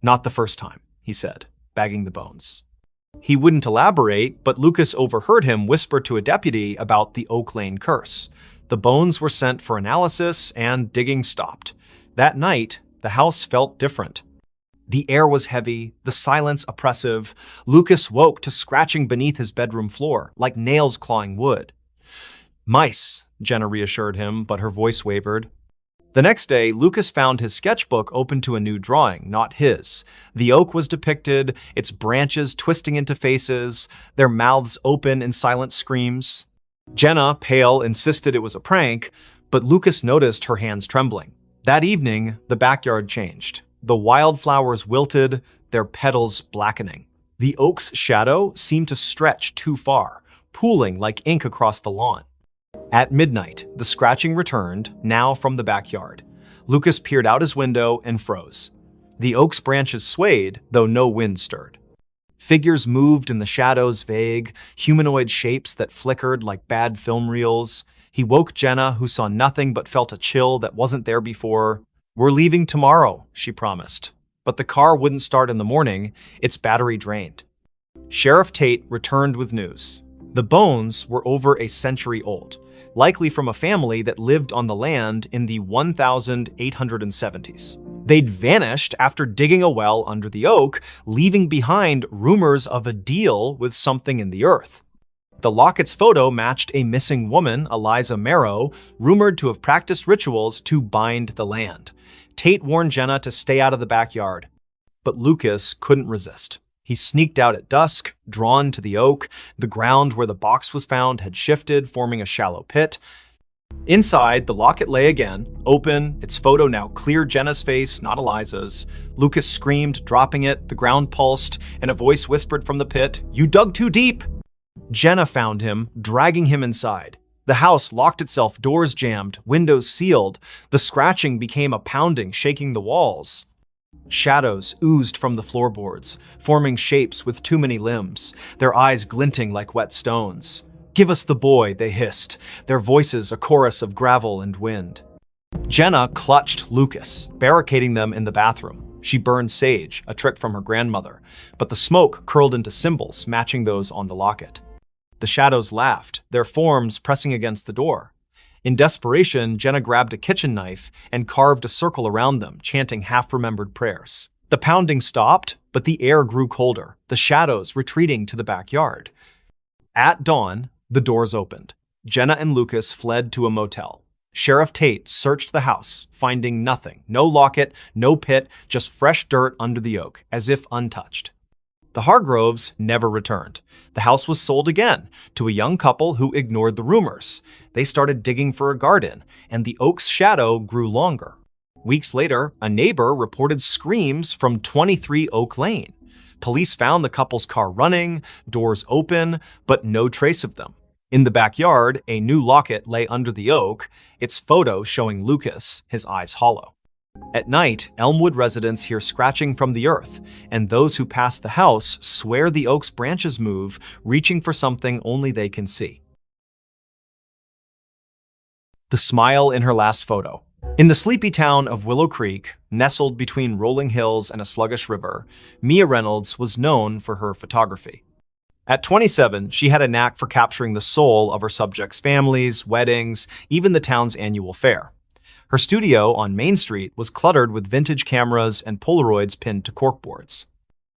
"Not the first time," he said, bagging the bones. He wouldn't elaborate, but Lucas overheard him whisper to a deputy about the Oak Lane curse. The bones were sent for analysis, and digging stopped. That night, the house felt different. The air was heavy, the silence oppressive. Lucas woke to scratching beneath his bedroom floor, like nails clawing wood. "Mice," Jenna reassured him, but her voice wavered. The next day, Lucas found his sketchbook open to a new drawing, not his. The oak was depicted, its branches twisting into faces, their mouths open in silent screams. Jenna, pale, insisted it was a prank, but Lucas noticed her hands trembling. That evening, the backyard changed. The wildflowers wilted, their petals blackening. The oak's shadow seemed to stretch too far, pooling like ink across the lawn. At midnight, the scratching returned, now from the backyard. Lucas peered out his window and froze. The oak's branches swayed, though no wind stirred. Figures moved in the shadows, vague, humanoid shapes that flickered like bad film reels. He woke Jenna, who saw nothing but felt a chill that wasn't there before. "We're leaving tomorrow," she promised. But the car wouldn't start in the morning, its battery drained. Sheriff Tate returned with news. The bones were over a century old, likely from a family that lived on the land in the 1870s. They'd vanished after digging a well under the oak, leaving behind rumors of a deal with something in the earth. The locket's photo matched a missing woman, Eliza Marrow, rumored to have practiced rituals to bind the land. Tate warned Jenna to stay out of the backyard, but Lucas couldn't resist. He sneaked out at dusk, drawn to the oak. The ground where the box was found had shifted, forming a shallow pit. Inside, the locket lay again, open, its photo now clear Jenna's face, not Eliza's. Lucas screamed, dropping it, the ground pulsed, and a voice whispered from the pit, "You dug too deep!" Jenna found him, dragging him inside. The house locked itself, doors jammed, windows sealed. The scratching became a pounding, shaking the walls. Shadows oozed from the floorboards, forming shapes with too many limbs, their eyes glinting like wet stones. "Give us the boy," they hissed, their voices a chorus of gravel and wind. Jenna clutched Lucas, barricading them in the bathroom. She burned sage, a trick from her grandmother, but the smoke curled into symbols matching those on the locket. The shadows laughed, their forms pressing against the door. In desperation, Jenna grabbed a kitchen knife and carved a circle around them, chanting half-remembered prayers. The pounding stopped, but the air grew colder, the shadows retreating to the backyard. At dawn, the doors opened. Jenna and Lucas fled to a motel. Sheriff Tate searched the house, finding nothing. No locket, no pit, just fresh dirt under the oak, as if untouched. The Hargroves never returned. The house was sold again to a young couple who ignored the rumors. They started digging for a garden, and the oak's shadow grew longer. Weeks later, a neighbor reported screams from 23 Oak Lane. Police found the couple's car running, doors open, but no trace of them. In the backyard, a new locket lay under the oak, its photo showing Lucas, his eyes hollow. At night, Elmwood residents hear scratching from the earth, and those who pass the house swear the oak's branches move, reaching for something only they can see. The smile in her last photo. In the sleepy town of Willow Creek, nestled between rolling hills and a sluggish river, Mia Reynolds was known for her photography. At 27, she had a knack for capturing the soul of her subjects' families, weddings, even the town's annual fair. Her studio on Main Street was cluttered with vintage cameras and Polaroids pinned to corkboards.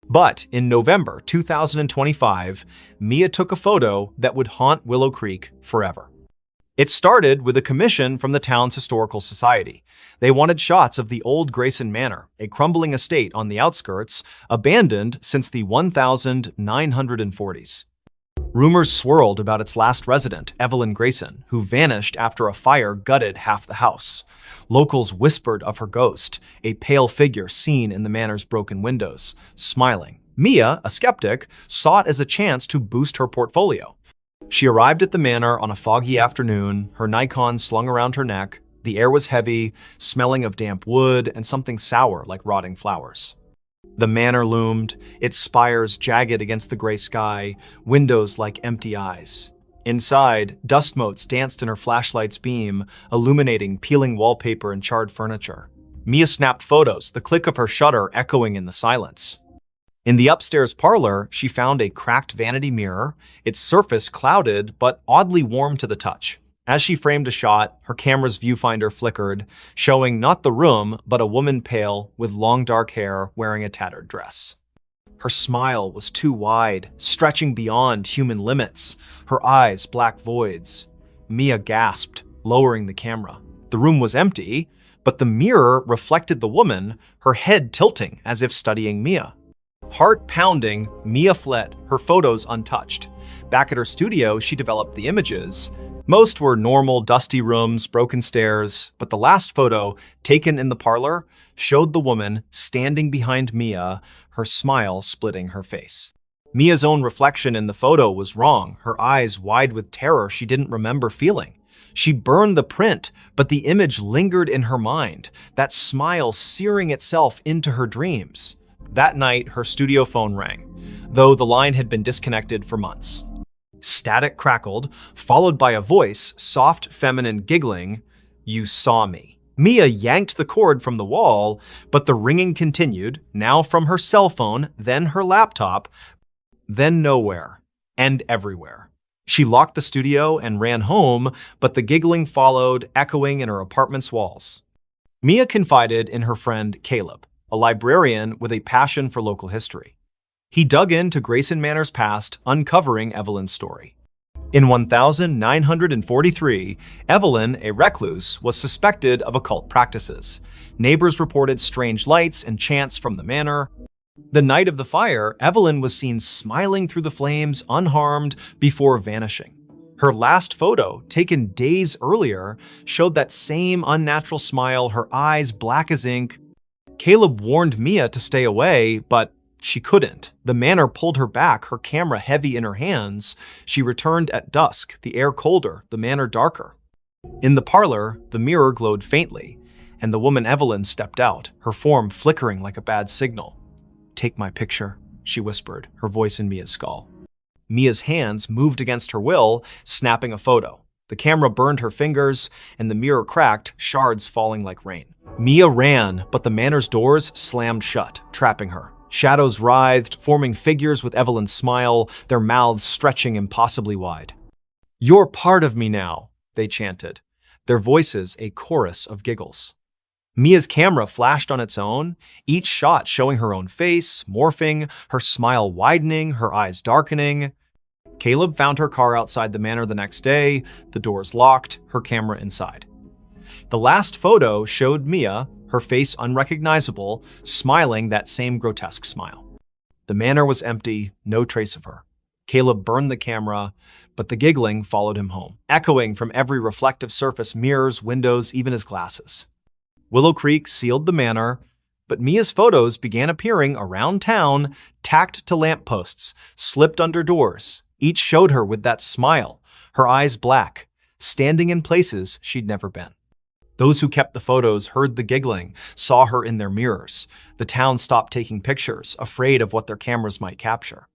But in November 2025, Mia took a photo that would haunt Willow Creek forever. It started with a commission from the town's historical society. They wanted shots of the old Grayson Manor, a crumbling estate on the outskirts, abandoned since the 1940s. Rumors swirled about its last resident, Evelyn Grayson, who vanished after a fire gutted half the house. Locals whispered of her ghost, a pale figure seen in the manor's broken windows, smiling. Mia, a skeptic, saw it as a chance to boost her portfolio. She arrived at the manor on a foggy afternoon, her Nikon slung around her neck. The air was heavy, smelling of damp wood and something sour like rotting flowers. The manor loomed, its spires jagged against the gray sky, windows like empty eyes. Inside, dust motes danced in her flashlight's beam, illuminating peeling wallpaper and charred furniture. Mia snapped photos, the click of her shutter echoing in the silence. In the upstairs parlor, she found a cracked vanity mirror, its surface clouded but oddly warm to the touch. As she framed a shot, her camera's viewfinder flickered, showing not the room, but a woman pale, with long dark hair, wearing a tattered dress. Her smile was too wide, stretching beyond human limits, her eyes black voids. Mia gasped, lowering the camera. The room was empty, but the mirror reflected the woman, her head tilting as if studying Mia. Heart pounding, Mia fled, her photos untouched. Back at her studio, she developed the images. Most were normal, dusty rooms, broken stairs, but the last photo, taken in the parlor, showed the woman standing behind Mia, her smile splitting her face. Mia's own reflection in the photo was wrong, her eyes wide with terror she didn't remember feeling. She burned the print, but the image lingered in her mind, that smile searing itself into her dreams. That night, her studio phone rang, though the line had been disconnected for months. Static crackled, followed by a voice, soft, feminine, giggling, "You saw me." Mia yanked the cord from the wall, but the ringing continued, now from her cell phone, then her laptop, then nowhere, and everywhere. She locked the studio and ran home, but the giggling followed, echoing in her apartment's walls. Mia confided in her friend Caleb, a librarian with a passion for local history. He dug into Grayson Manor's past, uncovering Evelyn's story. In 1943, Evelyn, a recluse, was suspected of occult practices. Neighbors reported strange lights and chants from the manor. The night of the fire, Evelyn was seen smiling through the flames, unharmed, before vanishing. Her last photo, taken days earlier, showed that same unnatural smile, her eyes black as ink. Caleb warned Mia to stay away, but she couldn't. The manor pulled her back, her camera heavy in her hands. She returned at dusk, the air colder, the manor darker. In the parlor, the mirror glowed faintly, and the woman Evelyn stepped out, her form flickering like a bad signal. "Take my picture," she whispered, her voice in Mia's skull. Mia's hands moved against her will, snapping a photo. The camera burned her fingers, and the mirror cracked, shards falling like rain. Mia ran, but the manor's doors slammed shut, trapping her. Shadows writhed, forming figures with Evelyn's smile, their mouths stretching impossibly wide. "You're part of me now," they chanted, their voices a chorus of giggles. Mia's camera flashed on its own, each shot showing her own face, morphing, her smile widening, her eyes darkening. Caleb found her car outside the manor the next day, the doors locked, her camera inside. The last photo showed Mia, her face unrecognizable, smiling that same grotesque smile. The manor was empty, no trace of her. Caleb burned the camera, but the giggling followed him home, echoing from every reflective surface, mirrors, windows, even his glasses. Willow Creek sealed the manor, but Mia's photos began appearing around town, tacked to lampposts, slipped under doors. Each showed her with that smile, her eyes black, standing in places she'd never been. Those who kept the photos heard the giggling, saw her in their mirrors. The town stopped taking pictures, afraid of what their cameras might capture.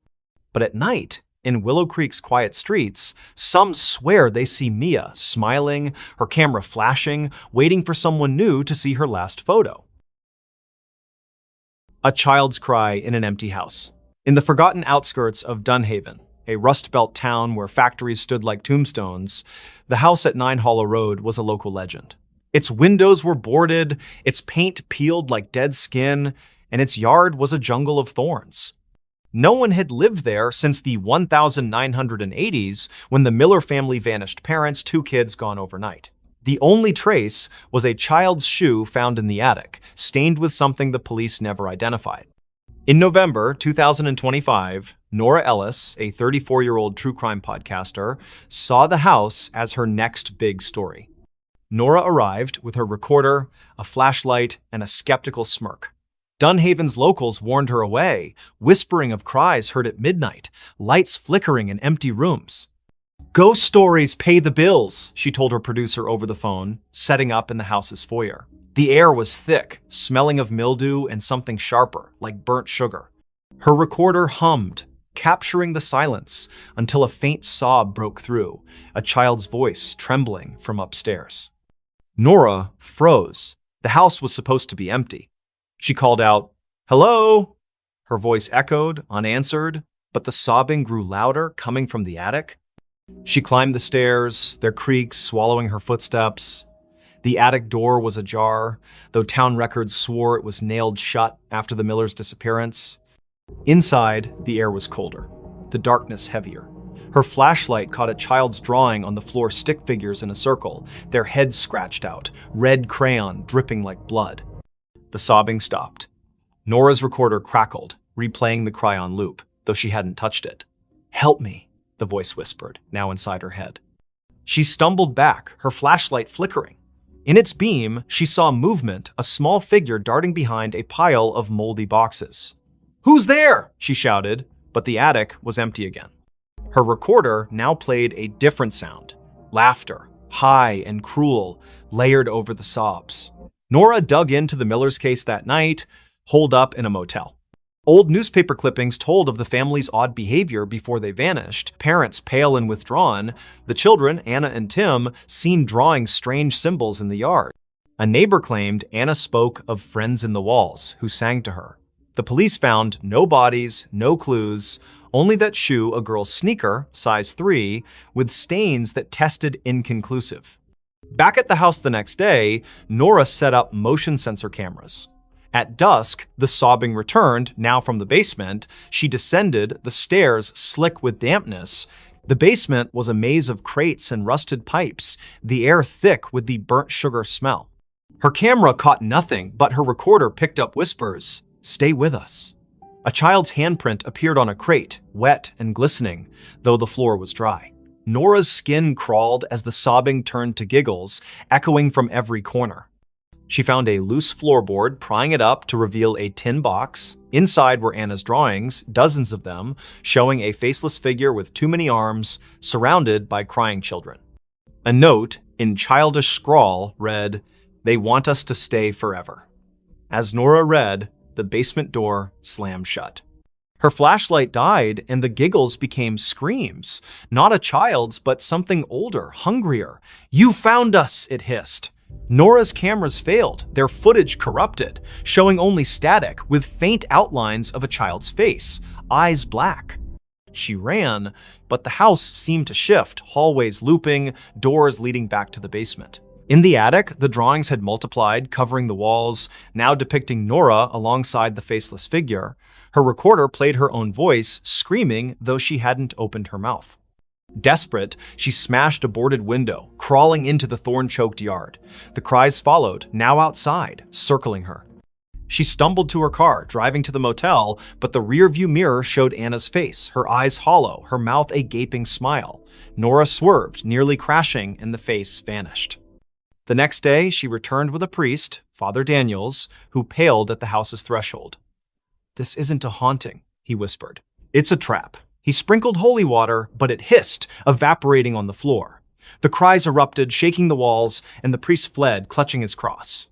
But at night, in Willow Creek's quiet streets, some swear they see Mia smiling, her camera flashing, waiting for someone new to see her last photo. A child's cry in an empty house. In the forgotten outskirts of Dunhaven, a Rust Belt town where factories stood like tombstones, the house at 9 Hollow Road was a local legend. Its windows were boarded, its paint peeled like dead skin, and its yard was a jungle of thorns. No one had lived there since the 1980s, when the Miller family vanished parents, 2 kids gone overnight. The only trace was a child's shoe found in the attic, stained with something the police never identified. In November 2025, Nora Ellis, a 34-year-old true crime podcaster, saw the house as her next big story. Nora arrived with her recorder, a flashlight, and a skeptical smirk. Dunhaven's locals warned her away, whispering of cries heard at midnight, lights flickering in empty rooms. "Ghost stories pay the bills," she told her producer over the phone, setting up in the house's foyer. The air was thick, smelling of mildew and something sharper, like burnt sugar. Her recorder hummed, capturing the silence until a faint sob broke through, a child's voice trembling from upstairs. Nora froze. The house was supposed to be empty. She called out, "Hello?" Her voice echoed, unanswered, but the sobbing grew louder, coming from the attic. She climbed the stairs, their creaks swallowing her footsteps. The attic door was ajar, though town records swore it was nailed shut after the Millers' disappearance. Inside, the air was colder, the darkness heavier. Her flashlight caught a child's drawing on the floor, stick figures in a circle, their heads scratched out, red crayon dripping like blood. The sobbing stopped. Nora's recorder crackled, replaying the cry on loop, though she hadn't touched it. "Help me," the voice whispered, now inside her head. She stumbled back, her flashlight flickering. In its beam, she saw movement, a small figure darting behind a pile of moldy boxes. "Who's there?" she shouted, but the attic was empty again. Her recorder now played a different sound, laughter, high and cruel, layered over the sobs. Nora dug into the Millers' case that night, holed up in a motel. Old newspaper clippings told of the family's odd behavior before they vanished, parents pale and withdrawn, the children, Anna and Tim, seen drawing strange symbols in the yard. A neighbor claimed Anna spoke of friends in the walls who sang to her. The police found no bodies, no clues, only that shoe, a girl's sneaker, size 3, with stains that tested inconclusive. Back at the house the next day, Nora set up motion sensor cameras. At dusk, the sobbing returned, now from the basement. She descended, the stairs slick with dampness. The basement was a maze of crates and rusted pipes, the air thick with the burnt sugar smell. Her camera caught nothing, but her recorder picked up whispers. "Stay with us." A child's handprint appeared on a crate, wet and glistening, though the floor was dry. Nora's skin crawled as the sobbing turned to giggles, echoing from every corner. She found a loose floorboard, prying it up to reveal a tin box. Inside were Anna's drawings, dozens of them, showing a faceless figure with too many arms, surrounded by crying children. A note, in childish scrawl, read, "They want us to stay forever." As Nora read, the basement door slammed shut. Her flashlight died, and the giggles became screams. Not a child's, but something older, hungrier. "You found us," it hissed. Nora's cameras failed, their footage corrupted, showing only static with faint outlines of a child's face, eyes black. She ran, but the house seemed to shift, hallways looping, doors leading back to the basement. In the attic, the drawings had multiplied, covering the walls, now depicting Nora alongside the faceless figure. Her recorder played her own voice, screaming, though she hadn't opened her mouth. Desperate, she smashed a boarded window, crawling into the thorn-choked yard. The cries followed, now outside, circling her. She stumbled to her car, driving to the motel, but the rearview mirror showed Anna's face, her eyes hollow, her mouth a gaping smile. Nora swerved, nearly crashing, and the face vanished. The next day, she returned with a priest, Father Daniels, who paled at the house's threshold. "This isn't a haunting," he whispered. "It's a trap." He sprinkled holy water, but it hissed, evaporating on the floor. The cries erupted, shaking the walls, and the priest fled, clutching his cross.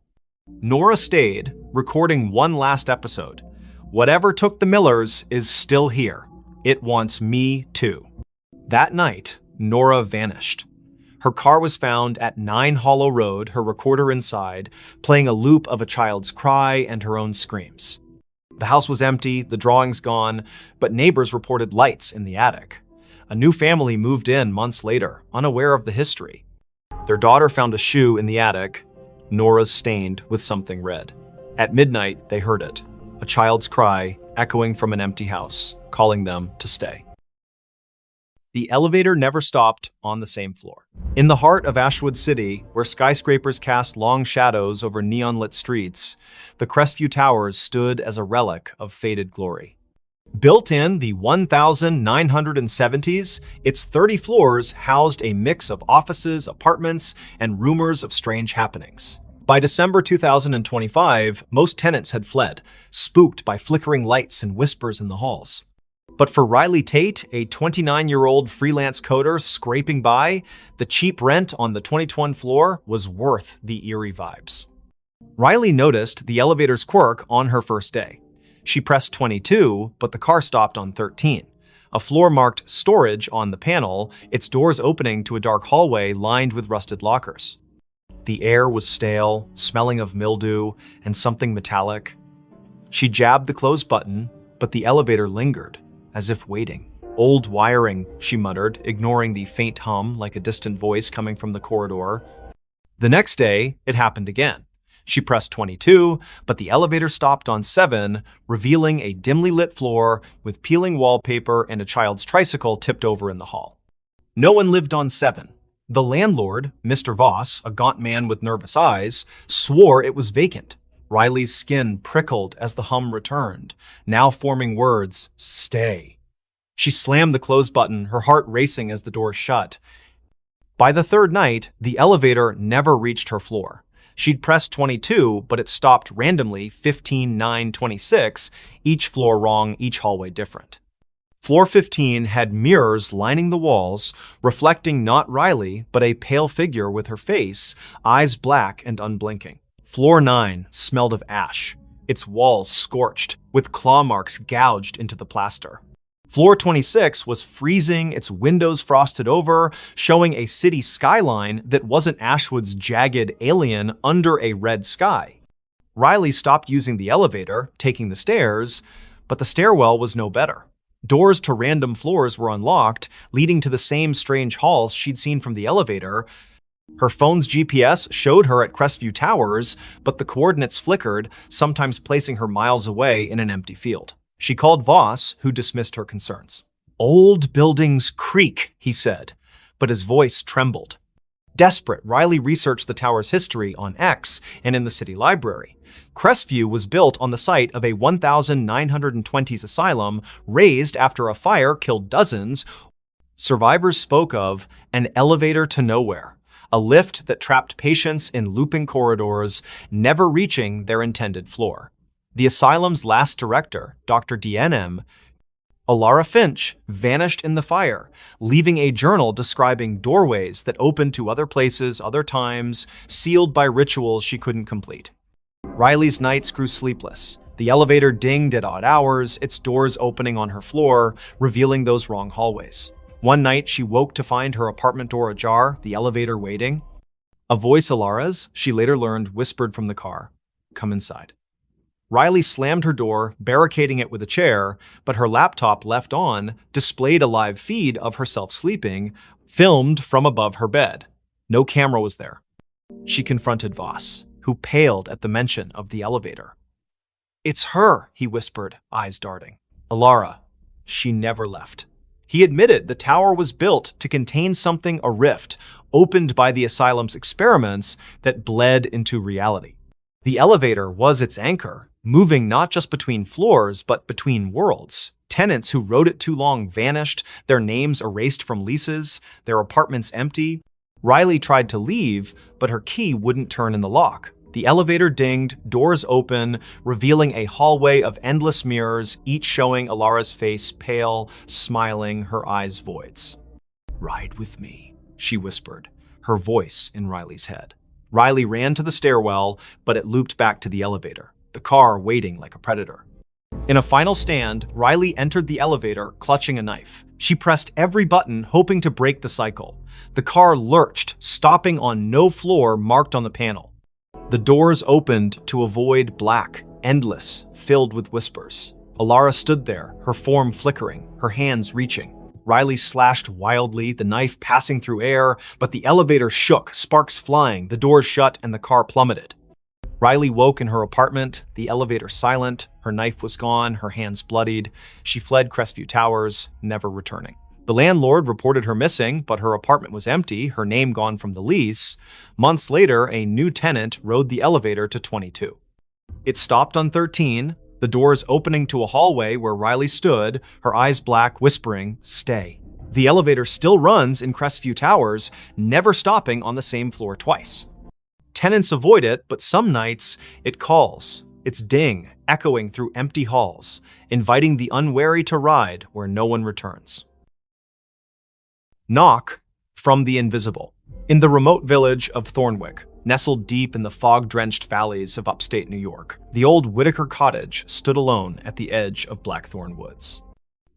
Nora stayed, recording one last episode. Whatever took the Millers is still here. It wants me too. That night, Nora vanished. Her car was found at 9 Hollow Road, her recorder inside, playing a loop of a child's cry and her own screams. The house was empty, the drawings gone, but neighbors reported lights in the attic. A new family moved in months later, unaware of the history. Their daughter found a shoe in the attic, Nora's stained with something red. At midnight, they heard it, a child's cry echoing from an empty house, calling them to stay. The elevator never stopped on the same floor. In the heart of Ashwood City, where skyscrapers cast long shadows over neon-lit streets, the Crestview Towers stood as a relic of faded glory. Built in the 1970s, its 30 floors housed a mix of offices, apartments, and rumors of strange happenings. By December 2025, most tenants had fled, spooked by flickering lights and whispers in the halls. But for Riley Tate, a 29-year-old freelance coder scraping by, the cheap rent on the 2021 floor was worth the eerie vibes. Riley noticed the elevator's quirk on her first day. She pressed 22, but the car stopped on 13. A floor marked storage on the panel, its doors opening to a dark hallway lined with rusted lockers. The air was stale, smelling of mildew and something metallic. She jabbed the close button, but the elevator lingered, as if waiting. Old wiring, she muttered, ignoring the faint hum like a distant voice coming from the corridor. The next day, it happened again. She pressed 22, but the elevator stopped on 7, revealing a dimly lit floor with peeling wallpaper and a child's tricycle tipped over in the hall. No one lived on 7. The landlord, Mr. Voss, a gaunt man with nervous eyes, swore it was vacant. Riley's skin prickled as the hum returned, now forming words, "Stay." She slammed the close button, her heart racing as the door shut. By the third night, the elevator never reached her floor. She'd pressed 22, but it stopped randomly 15, 9, 26, each floor wrong, each hallway different. Floor 15 had mirrors lining the walls, reflecting not Riley, but a pale figure with her face, eyes black and unblinking. Floor 9 smelled of ash, its walls scorched, with claw marks gouged into the plaster. Floor 26 was freezing, its windows frosted over, showing a city skyline that wasn't Ashwood's jagged alien under a red sky. Riley stopped using the elevator, taking the stairs, but the stairwell was no better. Doors to random floors were unlocked, leading to the same strange halls she'd seen from the elevator. Her phone's GPS showed her at Crestview Towers, but the coordinates flickered, sometimes placing her miles away in an empty field. She called Voss, who dismissed her concerns. "Old buildings creak," he said, but his voice trembled. Desperate, Riley researched the tower's history on X and in the city library. Crestview was built on the site of a 1920s asylum razed after a fire killed dozens. Survivors spoke of an elevator to nowhere, a lift that trapped patients in looping corridors, never reaching their intended floor. The asylum's last director, Dr. DNM, Alara Finch, vanished in the fire, leaving a journal describing doorways that opened to other places, other times, sealed by rituals she couldn't complete. Riley's nights grew sleepless. The elevator dinged at odd hours, its doors opening on her floor, revealing those wrong hallways. One night, she woke to find her apartment door ajar, the elevator waiting. A voice, Alara's, she later learned, whispered from the car, "Come inside." Riley slammed her door, barricading it with a chair, but her laptop left on displayed a live feed of herself sleeping, filmed from above her bed. No camera was there. She confronted Voss, who paled at the mention of the elevator. "It's her," he whispered, eyes darting. "Alara, she never left." He admitted the tower was built to contain something, a rift, opened by the asylum's experiments that bled into reality. The elevator was its anchor, moving not just between floors, but between worlds. Tenants who rode it too long vanished, their names erased from leases, their apartments empty. Riley tried to leave, but her key wouldn't turn in the lock. The elevator dinged, doors open, revealing a hallway of endless mirrors, each showing Alara's face pale, smiling, her eyes voids. "Ride with me," she whispered, her voice in Riley's head. Riley ran to the stairwell, but it looped back to the elevator, the car waiting like a predator. In a final stand, Riley entered the elevator, clutching a knife. She pressed every button, hoping to break the cycle. The car lurched, stopping on no floor marked on the panel. The doors opened to a void black, endless, filled with whispers. Alara stood there, her form flickering, her hands reaching. Riley slashed wildly, the knife passing through air, but the elevator shook, sparks flying, the doors shut, and the car plummeted. Riley woke in her apartment, the elevator silent, her knife was gone, her hands bloodied. She fled Crestview Towers, never returning. The landlord reported her missing, but her apartment was empty, her name gone from the lease. Months later, a new tenant rode the elevator to 22. It stopped on 13, the doors opening to a hallway where Riley stood, her eyes black, whispering, "Stay." The elevator still runs in Crestview Towers, never stopping on the same floor twice. Tenants avoid it, but some nights it calls, its ding echoing through empty halls, inviting the unwary to ride where no one returns. Knock from the invisible. In the remote village of Thornwick, nestled deep in the fog-drenched valleys of upstate New York, the old Whitaker cottage stood alone at the edge of Blackthorn Woods.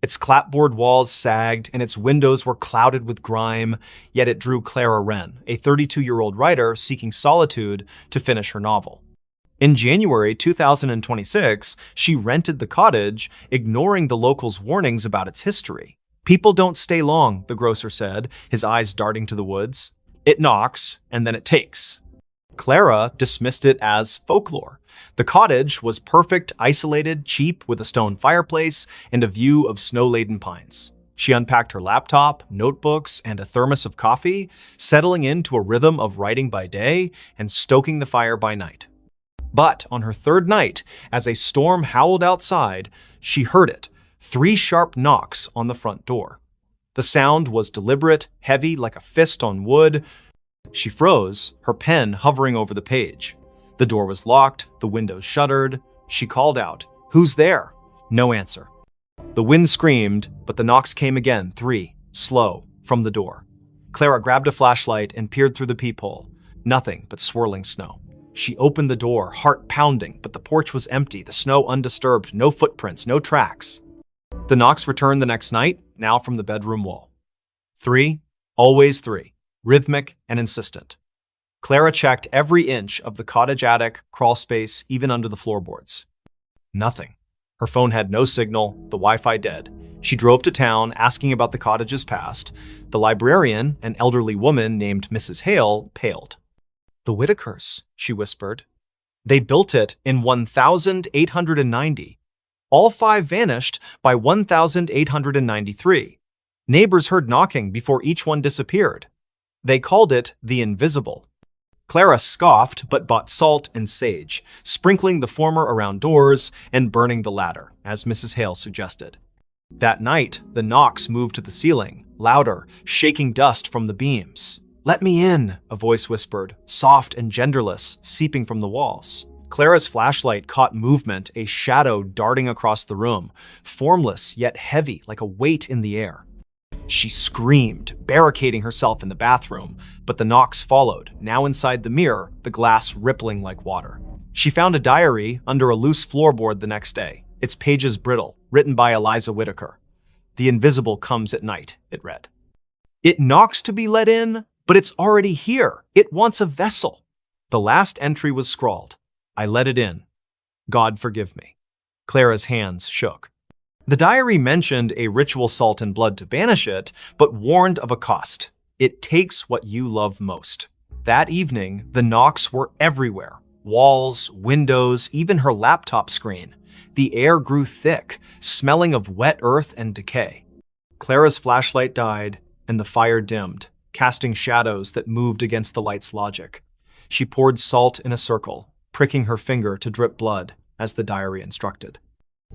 Its clapboard walls sagged and its windows were clouded with grime, yet it drew Clara Wren, a 32-year-old writer seeking solitude to finish her novel. In January 2026, she rented the cottage, ignoring the locals' warnings about its history. "People don't stay long," the grocer said, his eyes darting to the woods. "It knocks, and then it takes." Clara dismissed it as folklore. The cottage was perfect, isolated, cheap, with a stone fireplace and a view of snow-laden pines. She unpacked her laptop, notebooks, and a thermos of coffee, settling into a rhythm of writing by day and stoking the fire by night. But on her third night, as a storm howled outside, she heard it, 3 sharp knocks on the front door. The sound was deliberate, heavy like a fist on wood. She froze, her pen hovering over the page. The door was locked, the windows shuttered. She called out, "Who's there?" No answer. The wind screamed, but the knocks came again, 3, slow, from the door. Clara grabbed a flashlight and peered through the peephole. Nothing but swirling snow. She opened the door, heart pounding, but the porch was empty, the snow undisturbed, no footprints, no tracks. The knocks returned the next night, now from the bedroom wall. 3, always 3, rhythmic and insistent. Clara checked every inch of the cottage attic, crawl space, even under the floorboards. Nothing. Her phone had no signal, the Wi-Fi dead. She drove to town, asking about the cottage's past. The librarian, an elderly woman named Mrs. Hale, paled. "The Whitakers," she whispered. "They built it in 1890. All 5 vanished by 1893. Neighbors heard knocking before each one disappeared. They called it the Invisible." Clara scoffed but bought salt and sage, sprinkling the former around doors and burning the latter, as Mrs. Hale suggested. That night, the knocks moved to the ceiling, louder, shaking dust from the beams. "Let me in," a voice whispered, soft and genderless, seeping from the walls. Clara's flashlight caught movement, a shadow darting across the room, formless yet heavy like a weight in the air. She screamed, barricading herself in the bathroom, but the knocks followed, now inside the mirror, the glass rippling like water. She found a diary under a loose floorboard the next day, its pages brittle, written by Eliza Whitaker. "The invisible comes at night," it read. "It knocks to be let in, but it's already here. It wants a vessel." The last entry was scrawled, "I let it in. God forgive me." Clara's hands shook. The diary mentioned a ritual salt and blood to banish it, but warned of a cost. It takes what you love most. That evening, the knocks were everywhere. Walls, windows, even her laptop screen. The air grew thick, smelling of wet earth and decay. Clara's flashlight died, and the fire dimmed, casting shadows that moved against the light's logic. She poured salt in a circle, pricking her finger to drip blood, as the diary instructed.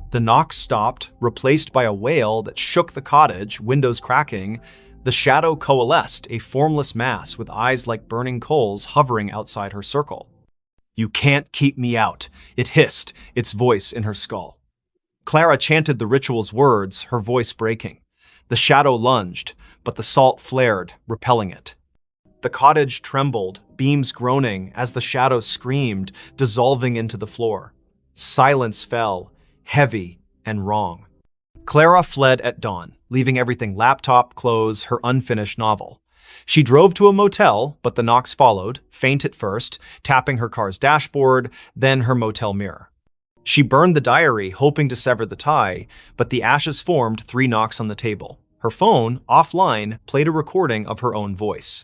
The knocks stopped, replaced by a wail that shook the cottage, windows cracking. The shadow coalesced, a formless mass with eyes like burning coals hovering outside her circle. "You can't keep me out," it hissed, its voice in her skull. Clara chanted the ritual's words, her voice breaking. The shadow lunged, but the salt flared, repelling it. The cottage trembled, beams groaning as the shadow screamed, dissolving into the floor. Silence fell, heavy and wrong. Clara fled at dawn, leaving everything: laptop, clothes, her unfinished novel. She drove to a motel, but the knocks followed, faint at first, tapping her car's dashboard, then her motel mirror. She burned the diary, hoping to sever the tie, but the ashes formed 3 knocks on the table. Her phone, offline, played a recording of her own voice.